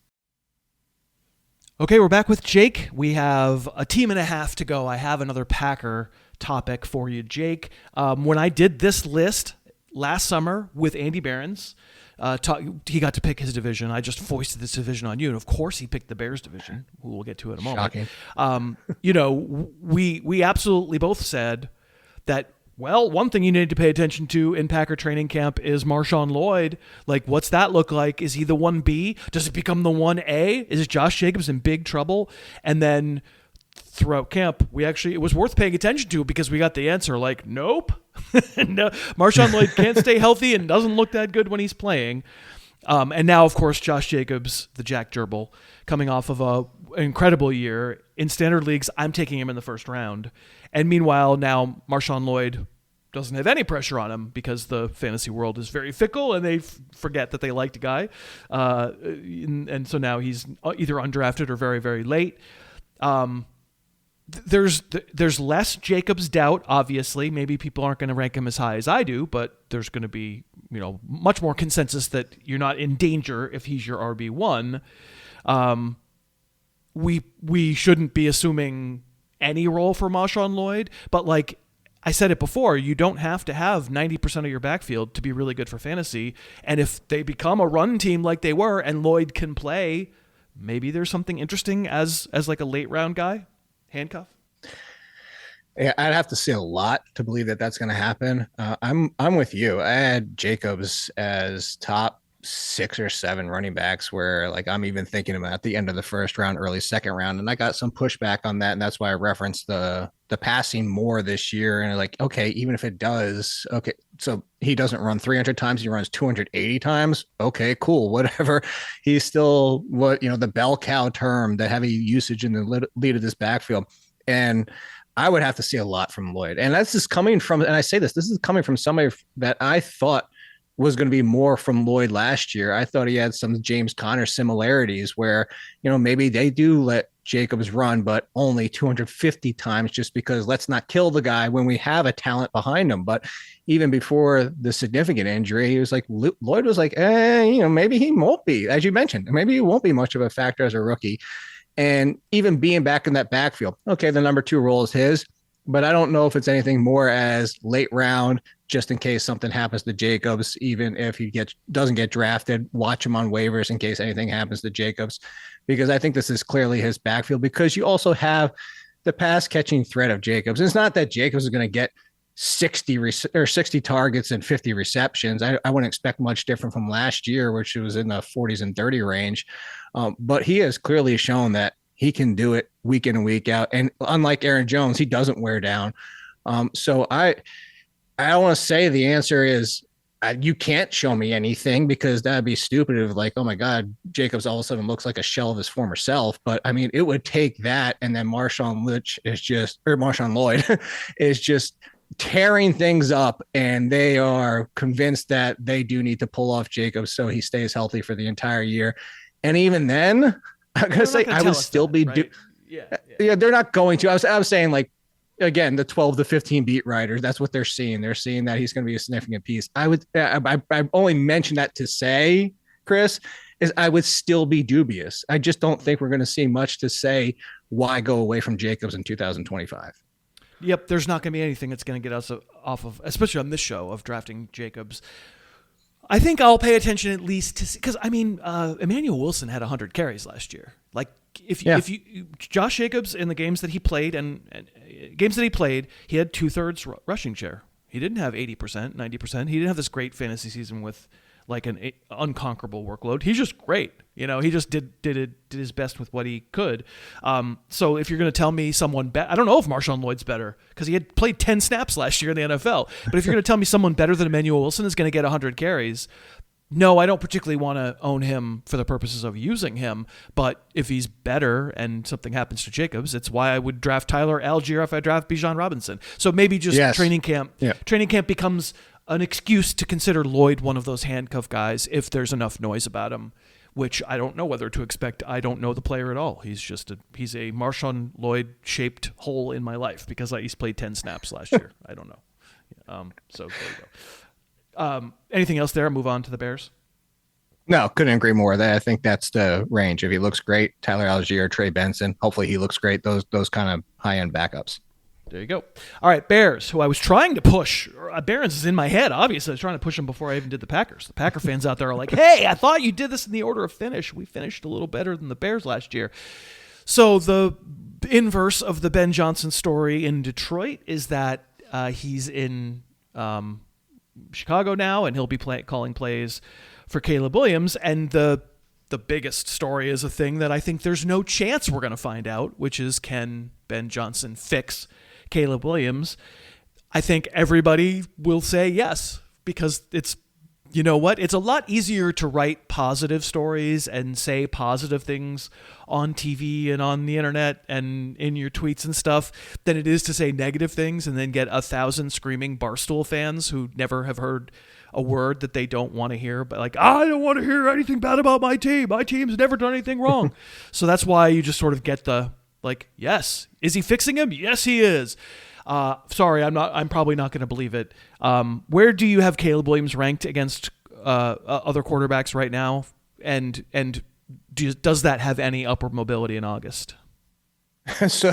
[SPEAKER 2] Okay, we're back with Jake. We have a team and a half to go. I have another Packer topic for you, Jake. When I did this list last summer with Andy Behrens. He got to pick his division. I just foisted this division on you, and of course he picked the Bears division, who we'll get to in a moment.
[SPEAKER 4] Shocking.
[SPEAKER 2] We absolutely both said that, well, one thing you need to pay attention to in Packer training camp is Marshawn Lloyd. Like, what's that look like? Is he the 1B? Does it become the 1A? Is Josh Jacobs in big trouble? And then throughout camp, it was worth paying attention to because we got the answer, like, nope. No, Marshawn Lloyd can't stay healthy and doesn't look that good when he's playing. And now, of course, Josh Jacobs, the Jack Gerbil, coming off of an incredible year. In standard leagues, I'm taking him in the first round. And meanwhile, now Marshawn Lloyd doesn't have any pressure on him because the fantasy world is very fickle and they forget that they liked a guy. And so now he's either undrafted or very, very late. There's less Jacobs doubt, obviously. Maybe people aren't going to rank him as high as I do, but there's going to be, much more consensus that you're not in danger if he's your RB1. We shouldn't be assuming any role for Marshawn Lloyd, but like I said it before, you don't have to have 90% of your backfield to be really good for fantasy. And if they become a run team like they were and Lloyd can play, maybe there's something interesting as like a late round guy. Handcuff?
[SPEAKER 4] Yeah, I'd have to see a lot to believe that that's going to happen. I'm with you. I had Jacobs as top 6 or 7 running backs where like I'm even thinking about the end of the first round, early second round. And I got some pushback on that. And that's why I referenced the passing more this year. And like, okay, even if it does, okay, so he doesn't run 300 times, he runs 280 times. Okay, cool, whatever. He's still the bell cow term, the heavy usage in the lead of this backfield. And I would have to see a lot from Lloyd. And that's just coming from, and I say this is coming from somebody that I thought was going to be more from Lloyd last year. I thought he had some James Conner similarities where, maybe they do let Jacobs run, but only 250 times just because let's not kill the guy when we have a talent behind him. But even before the significant injury, he was like, Lloyd was like, maybe he won't be, as you mentioned, maybe he won't be much of a factor as a rookie. And even being back in that backfield, okay, the number 2 role is his, but I don't know if it's anything more as late round, just in case something happens to Jacobs, even if he doesn't get drafted, watch him on waivers in case anything happens to Jacobs, because I think this is clearly his backfield because you also have the pass catching threat of Jacobs. It's not that Jacobs is going to get 60 targets and 50 receptions. I wouldn't expect much different from last year, which was in the 40s and 30 range. But he has clearly shown that he can do it week in and week out. And unlike Aaron Jones, he doesn't wear down. So I don't want to say the answer is you can't show me anything because that'd be stupid of like, oh my God, Jacobs all of a sudden looks like a shell of his former self. But I mean, it would take that. And then Marshawn Lloyd is just tearing things up, and they are convinced that they do need to pull off Jacobs so he stays healthy for the entire year. And even then, I'm gonna say I would still be right? Yeah, they're not going to. I was saying like again, the 12 to 15 beat writers, that's what they're seeing. They're seeing that he's going to be a significant piece. I only mentioned that to say, Chris, is I would still be dubious. I just don't think we're going to see much to say why go away from Jacobs in 2025.
[SPEAKER 2] Yep, there's not going to be anything that's going to get us off of, especially on this show, of drafting Jacobs. I think I'll pay attention at least to, because I mean, Emmanuel Wilson had 100 carries last year. Like if you Josh Jacobs in the games that he played and games that he played, he had 2/3 rushing share. He didn't have 80%, 90%. He didn't have this great fantasy season with like an unconquerable workload. He's just great. You know, he just did his best with what he could. So if you're going to tell me someone I don't know if Marshawn Lloyd's better because he had played 10 snaps last year in the NFL. But if you're going to tell me someone better than Emmanuel Wilson is going to get 100 carries, no, I don't particularly want to own him for the purposes of using him. But if he's better and something happens to Jacobs, it's why I would draft Tyler Algier if I draft Bijan Robinson. So maybe just training camp becomes an excuse to consider Lloyd one of those handcuff guys if there's enough noise about him, which I don't know whether to expect. I don't know the player at all. He's a Marshawn Lloyd shaped hole in my life because he's played 10 snaps last year. I don't know. So there you go. Anything else there? Move on to the Bears.
[SPEAKER 4] No, couldn't agree more. I think that's the range. If he looks great, Tyler Algier, Trey Benson, hopefully he looks great. Those kind of high end backups.
[SPEAKER 2] There you go. All right, Bears, who I was trying to push. Bears is in my head, obviously. I was trying to push them before I even did the Packers. The Packer fans out there are like, hey, I thought you did this in the order of finish. We finished a little better than the Bears last year. So the inverse of the Ben Johnson story in Detroit is that he's in Chicago now, and he'll be calling plays for Caleb Williams. And the biggest story is a thing that I think there's no chance we're going to find out, which is, can Ben Johnson fix Caleb Williams? I think everybody will say yes, because it's, you know what? It's a lot easier to write positive stories and say positive things on TV and on the internet and in your tweets and stuff than it is to say negative things and then get 1,000 screaming Barstool fans who never have heard a word that they don't want to hear, but like, I don't want to hear anything bad about my team. My team's never done anything wrong. So that's why you just sort of get the, like, yes. Is he fixing him? Yes, he is. Sorry, I'm probably not going to believe it. Where do you have Caleb Williams ranked against other quarterbacks right now? And does that have any upward mobility in August?
[SPEAKER 4] So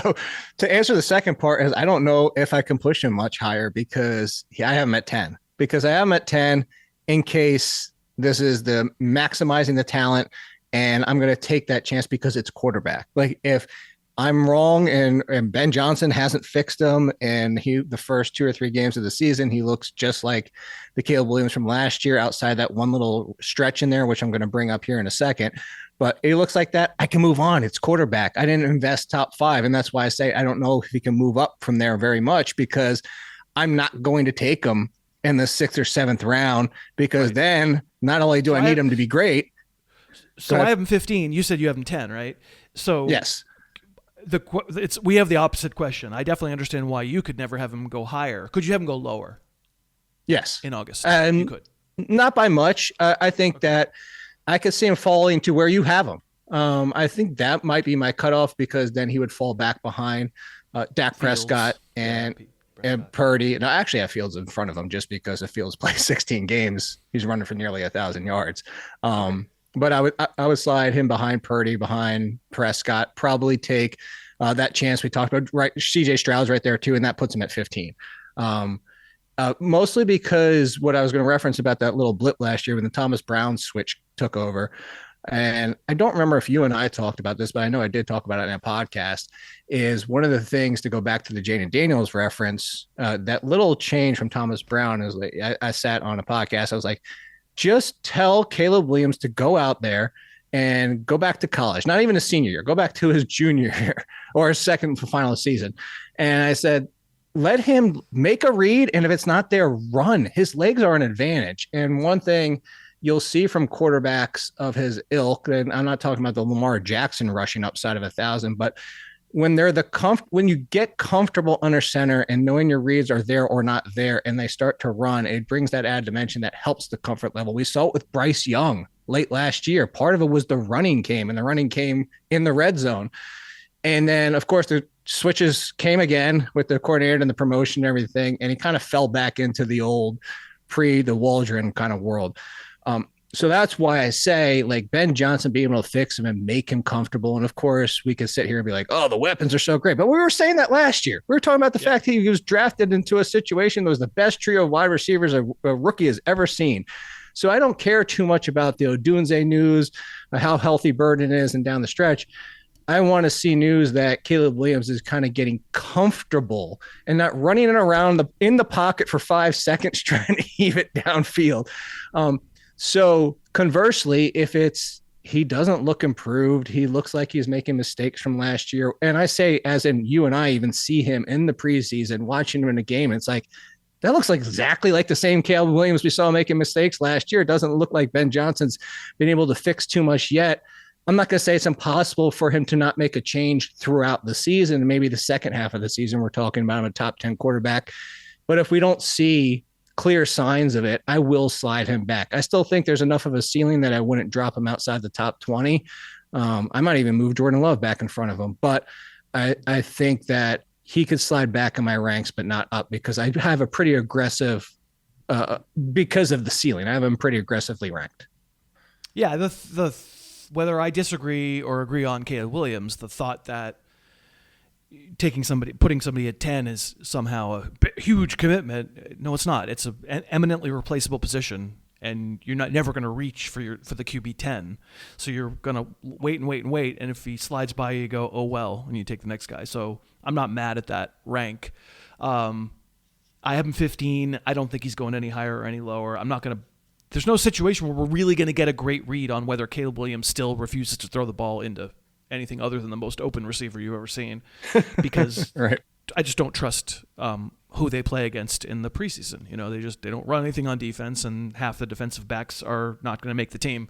[SPEAKER 4] to answer the second part is, I don't know if I can push him much higher because I have him at 10. Because I am at 10 in case this is the maximizing the talent, and I'm going to take that chance because it's quarterback. Like, if I'm wrong and Ben Johnson hasn't fixed him, and the first 2 or 3 games of the season, he looks just like the Caleb Williams from last year outside that one little stretch in there, which I'm going to bring up here in a second. But it looks like that. I can move on. It's quarterback. I didn't invest top 5. And that's why I say I don't know if he can move up from there very much, because I'm not going to take him in the 6th or 7th round, because then not only do I need him to be great.
[SPEAKER 2] So I have him 15. You said you have him 10, right? So
[SPEAKER 4] yes,
[SPEAKER 2] we have the opposite question. I definitely understand why you could never have him go higher. Could you have him go lower?
[SPEAKER 4] Yes,
[SPEAKER 2] in August.
[SPEAKER 4] And
[SPEAKER 2] you could.
[SPEAKER 4] Not by much. I think that I could see him falling to where you have him. I think that might be my cutoff, because then he would fall back behind Dak Prescott and Purdy. No, actually, I have Fields in front of him just because if Fields plays 16 games, he's running for nearly 1,000 yards. But I would slide him behind Purdy, behind Prescott, probably take that chance we talked about. Right, CJ Stroud's right there too, and that puts him at 15. Mostly because what I was going to reference about that little blip last year when the Thomas Brown switch took over. And I don't remember if you and I talked about this, but I know I did talk about it in a podcast, is one of the things, to go back to the Jaden Daniels reference, that little change from Thomas Brown is like, I sat on a podcast. I was like, just tell Caleb Williams to go out there and go back to college, not even a senior year, go back to his junior year or his second final season. And I said, let him make a read. And if it's not there, run. His legs are an advantage. And one thing you'll see from quarterbacks of his ilk, and I'm not talking about the Lamar Jackson rushing upside of 1,000, but when they're when you get comfortable under center and knowing your reads are there or not there, and they start to run, it brings that added dimension that helps the comfort level. We saw it with Bryce Young late last year. Part of it was the running came, and the running came in the red zone. And then, of course, the switches came again with the coordinator and the promotion and everything, and he kind of fell back into the old the Waldron kind of world. So that's why I say, like, Ben Johnson being able to fix him and make him comfortable. And of course, we could sit here and be like, oh, the weapons are so great. But we were saying that last year. We were talking about the fact he was drafted into a situation that was the best trio of wide receivers a rookie has ever seen. So I don't care too much about the Odunze news, how healthy Burden is and down the stretch. I want to see news that Caleb Williams is kind of getting comfortable and not running around in the pocket for 5 seconds trying to heave it downfield. So conversely, if he doesn't look improved, he looks like he's making mistakes from last year. And I say, as in you and I even see him in the preseason, watching him in a game, it's like, that looks like exactly like the same Caleb Williams we saw making mistakes last year. It doesn't look like Ben Johnson's been able to fix too much yet. I'm not going to say it's impossible for him to not make a change throughout the season. Maybe the second half of the season, we're talking about him a top 10 quarterback. But if we don't see clear signs of it, I will slide him back. I still think there's enough of a ceiling that I wouldn't drop him outside the top 20. I might even move Jordan Love back in front of him, but I think that he could slide back in my ranks, but not up, because I have a pretty aggressive, because of the ceiling, I have him pretty aggressively ranked.
[SPEAKER 2] Yeah. Whether I disagree or agree on Caleb Williams, the thought that putting somebody at 10 is somehow a huge commitment. No, it's not. It's an eminently replaceable position, and you're never going to reach for the QB 10. So you're going to wait, and if he slides by you go, oh well, and you take the next guy. So I'm not mad at that rank. I have him 15. I don't think he's going any higher or any lower. There's no situation where we're really going to get a great read on whether Caleb Williams still refuses to throw the ball into anything other than the most open receiver you've ever seen, because
[SPEAKER 4] Right.
[SPEAKER 2] I just don't trust who they play against in the preseason. They don't run anything on defense, and half the defensive backs are not going to make the team.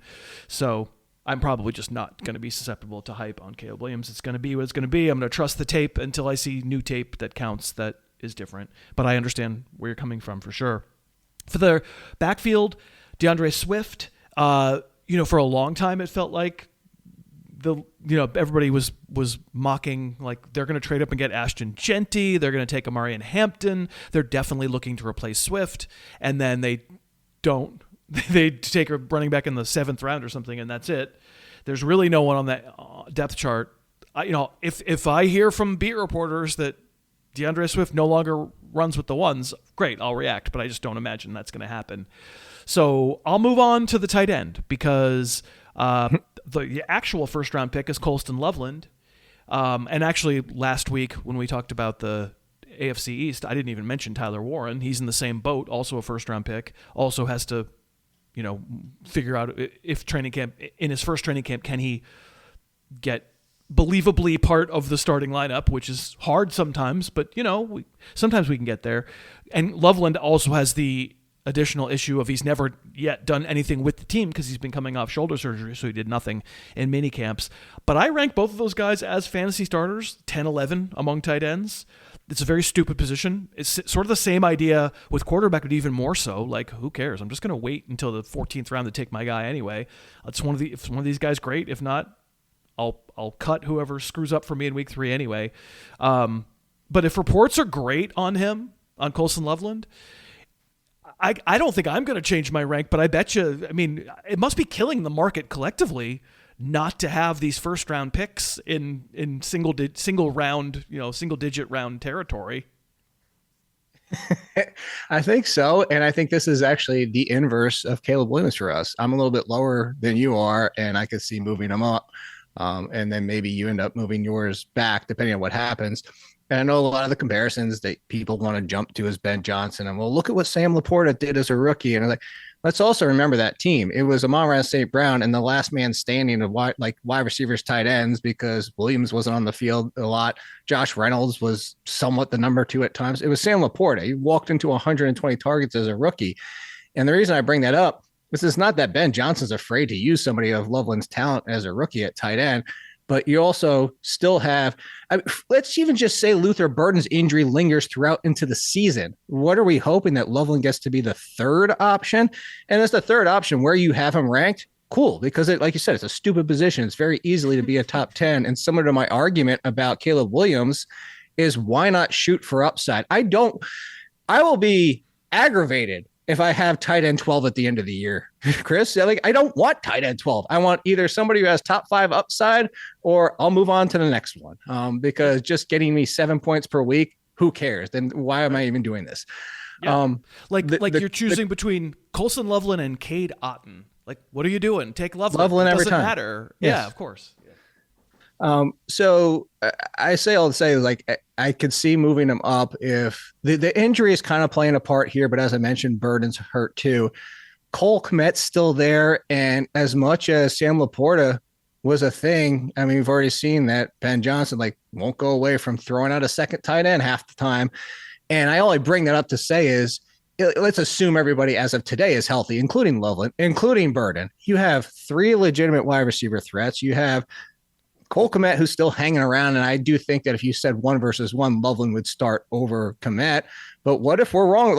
[SPEAKER 2] So I'm probably just not going to be susceptible to hype on Caleb Williams. It's going to be what it's going to be. I'm going to trust the tape until I see new tape that counts that is different. But I understand where you're coming from for sure. For the backfield, DeAndre Swift, for a long time it felt like everybody was mocking, like, they're going to trade up and get Ashton Genty. They're going to take Amarian Hampton. They're definitely looking to replace Swift. And then they don't. They take a running back in the 7th round or something, and that's it. There's really no one on that depth chart. If I hear from beat reporters that DeAndre Swift no longer runs with the ones, great, I'll react. But I just don't imagine that's going to happen. So I'll move on to the tight end, because the actual first-round pick is Colston Loveland. And actually, last week when we talked about the AFC East, I didn't even mention Tyler Warren. He's in the same boat, also a first-round pick, also has to, figure out if in his first training camp, can he get believably part of the starting lineup, which is hard sometimes, but, sometimes we can get there. And Loveland also has the additional issue of he's never yet done anything with the team because he's been coming off shoulder surgery, so he did nothing in mini camps. But I rank both of those guys as fantasy starters, 10, 11 among tight ends. It's a very stupid position. It's sort of the same idea with quarterback, but even more so. Like, who cares? I'm just going to wait until the 14th round to take my guy anyway. If one of these guys, great. If not, I'll cut whoever screws up for me in week 3 anyway. But if reports are great on him, on Colston Loveland, I don't think I'm going to change my rank, but I bet you, it must be killing the market collectively not to have these first round picks in single digit round territory.
[SPEAKER 4] I think so. And I think this is actually the inverse of Caleb Williams for us. I'm a little bit lower than you are, and I could see moving him up. And then maybe you end up moving yours back, depending on what happens. And I know a lot of the comparisons that people want to jump to is Ben Johnson. And well, look at what Sam Laporta did as a rookie. And I'm like, let's also remember that team. It was Amon-Ra St. Brown and the last man standing of wide receivers, tight ends, because Williams wasn't on the field a lot. Josh Reynolds was somewhat the number 2 at times. It was Sam Laporta. He walked into 120 targets as a rookie. And the reason I bring that up is it's not that Ben Johnson's afraid to use somebody of Loveland's talent as a rookie at tight end, but you also still have, let's even just say Luther Burden's injury lingers throughout into the season. What are we hoping, that Loveland gets to be the 3rd option? And as the 3rd option, where you have him ranked, cool, because like you said, it's a stupid position. It's very easily to be a top 10. And similar to my argument about Caleb Williams is, why not shoot for upside? I will be aggravated if I have tight end 12 at the end of the year, Chris. I don't want tight end 12. I want either somebody who has top 5 upside, or I'll move on to the next one. Because just getting me 7 points per week, who cares? Then why am I even doing this?
[SPEAKER 2] Yeah. You're choosing between Colston Loveland and Cade Otton. Like, what are you doing? Take Loveland.
[SPEAKER 4] Loveland every
[SPEAKER 2] time. Doesn't matter. Yes. Yeah, of course.
[SPEAKER 4] So I'll say I could see moving him up if the injury is kind of playing a part here, but as I mentioned, Burden's hurt too. Cole Kmet's still there. And as much as Sam Laporta was a thing, we've already seen that Ben Johnson won't go away from throwing out a second tight end half the time. And I only bring that up to say is, let's assume everybody as of today is healthy, including Loveland, including Burden. You have 3 legitimate wide receiver threats. You have Cole Kmet, who's still hanging around, and I do think that if you said 1 versus 1, Loveland would start over Kmet. But what if we're wrong?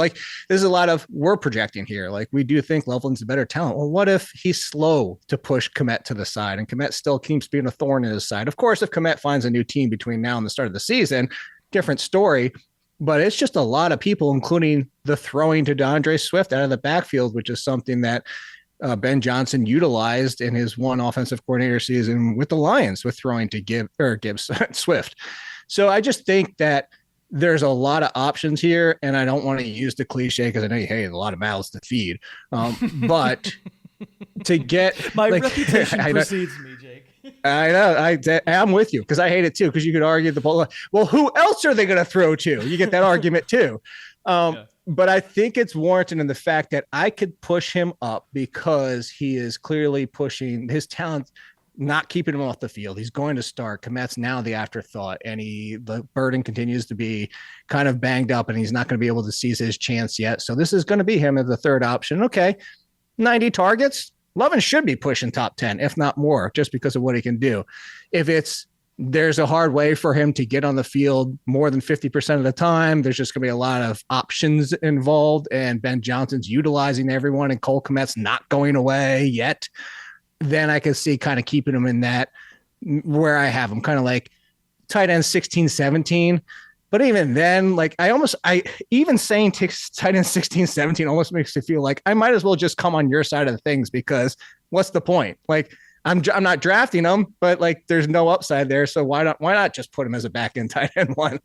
[SPEAKER 4] There's a lot of we're projecting here. We do think Loveland's a better talent. Well, what if he's slow to push Kmet to the side, and Kmet still keeps being a thorn in his side? Of course, if Kmet finds a new team between now and the start of the season, different story. But it's just a lot of people, including the throwing to DeAndre Swift out of the backfield, which is something that Ben Johnson utilized in his one offensive coordinator season with the Lions, with throwing to Gibbs Swift. So I just think that there's a lot of options here, and I don't want to use the cliche because I know you hate a lot of mouths to feed. But to get
[SPEAKER 2] my reputation precedes me, Jake.
[SPEAKER 4] I know. I'm with you because I hate it too. Because you could argue well, who else are they going to throw to? You get that argument too. But I think it's warranted in the fact that I could push him up because he is clearly pushing his talent, not keeping him off the field. He's going to start. Komet's now the afterthought, and the burden continues to be kind of banged up, and he's not going to be able to seize his chance yet. So this is going to be him as the third option. Okay, 90 targets. Loveland should be pushing top 10, if not more, just because of what he can do. If there's a hard way for him to get on the field more than 50% of the time, there's just going to be a lot of options involved, and Ben Johnson's utilizing everyone, and Cole Komet's not going away yet. Then I can see kind of keeping him in that where I have him kind of like tight end 16, 17. But even then, like even saying tight end 16, 17 almost makes me feel like I might as well just come on your side of the things, because what's the point? Like I'm not drafting him, but like there's no upside there. So why not just put him as a back end tight end one?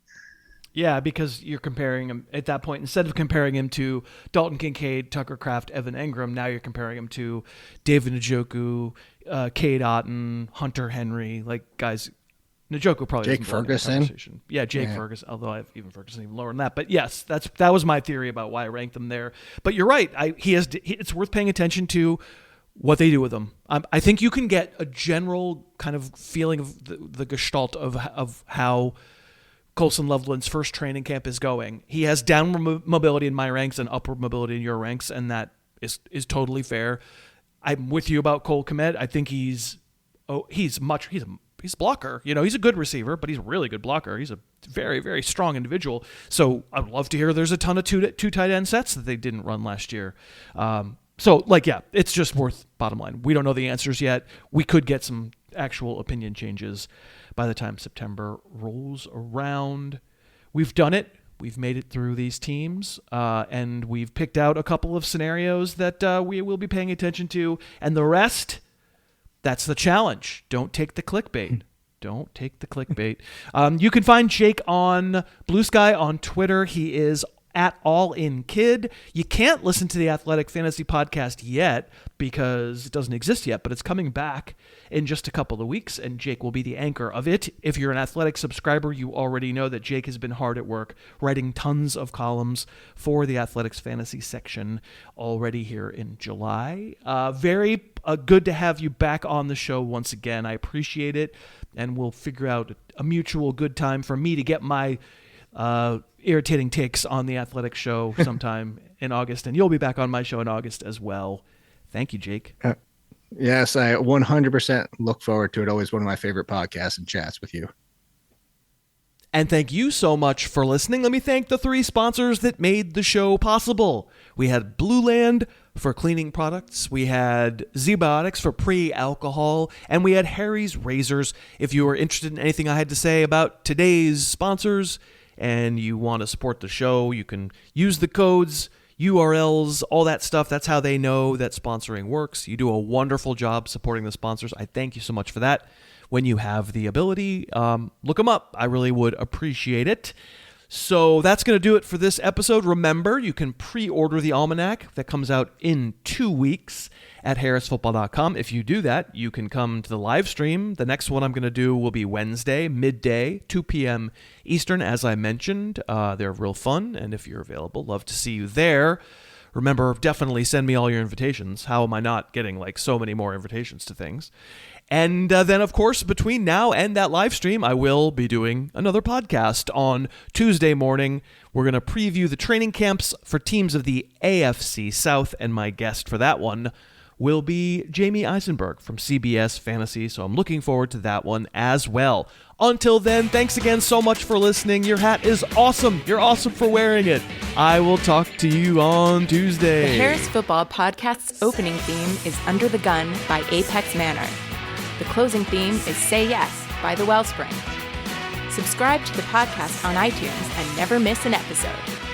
[SPEAKER 2] Yeah, because you're comparing him at that point. Instead of comparing him to Dalton Kincaid, Tucker Kraft, Evan Engram, now you're comparing him to David Njoku, Cade Otton, Hunter Henry, like guys. Njoku probably
[SPEAKER 4] Jake Ferguson.
[SPEAKER 2] Yeah, Jake Ferguson, although I have even Ferguson even lower than that. But yes, that was my theory about why I ranked them there. But you're right. It's worth paying attention to what they do with them. I think you can get a general kind of feeling of the gestalt of how Colston Loveland's first training camp is going. He has downward mobility in my ranks and upward mobility in your ranks, and that is totally fair. I'm with you about Cole Kmet. I think he's a blocker. You know, he's a good receiver, but he's a really good blocker. He's a very, very strong individual. So I'd love to hear there's a ton of two tight end sets that they didn't run last year. It's just worth, bottom line. We don't know the answers yet. We could get some actual opinion changes by the time September rolls around. We've done it. We've made it through these teams, and we've picked out a couple of scenarios that we will be paying attention to, and the rest, that's the challenge. Don't take the clickbait. Don't take the clickbait. You can find Jake on Blue Sky on Twitter. He is at AllInKid. You can't listen to the Athletic Fantasy Podcast yet because it doesn't exist yet, but it's coming back in just a couple of weeks, and Jake will be the anchor of it. If you're an Athletic subscriber, you already know that Jake has been hard at work writing tons of columns for the Athletics Fantasy section already here in July. Very good to have you back on the show once again. I appreciate it, and we'll figure out a mutual good time for me to get my irritating takes on the Athletic show sometime in August, and you'll be back on my show in August as well. Thank you, Jake.
[SPEAKER 4] Yes, I 100% look forward to it. Always one of my favorite podcasts and chats with you.
[SPEAKER 2] And thank you so much for listening. Let me thank the 3 sponsors that made the show possible. We had Blue Land for cleaning products. We had Zbiotics for pre-alcohol. And we had Harry's Razors. If you are interested in anything I had to say about today's sponsors and you want to support the show, you can use the codes, URLs, all that stuff. That's how they know that sponsoring works. You do a wonderful job supporting the sponsors. I thank you so much for that. When you have the ability, look them up. I really would appreciate it. So that's going to do it for this episode. Remember, you can pre-order the Almanac that comes out in 2 weeks at harrisfootball.com. If you do that, you can come to the live stream. The next one I'm going to do will be Wednesday, midday, 2 p.m. Eastern, as I mentioned. They're real fun, and if you're available, love to see you there. Remember, definitely send me all your invitations. How am I not getting so many more invitations to things? And then, of course, between now and that live stream, I will be doing another podcast on Tuesday morning. We're going to preview the training camps for teams of the AFC South, and my guest for that one will be Jamie Eisenberg from CBS Fantasy, so I'm looking forward to that one as well. Until then, thanks again so much for listening. Your hat is awesome. You're awesome for wearing it. I will talk to you on Tuesday.
[SPEAKER 1] The Harris Football Podcast's opening theme is Under the Gun by Apex Manor. The closing theme is Say Yes by The Wellspring. Subscribe to the podcast on iTunes and never miss an episode.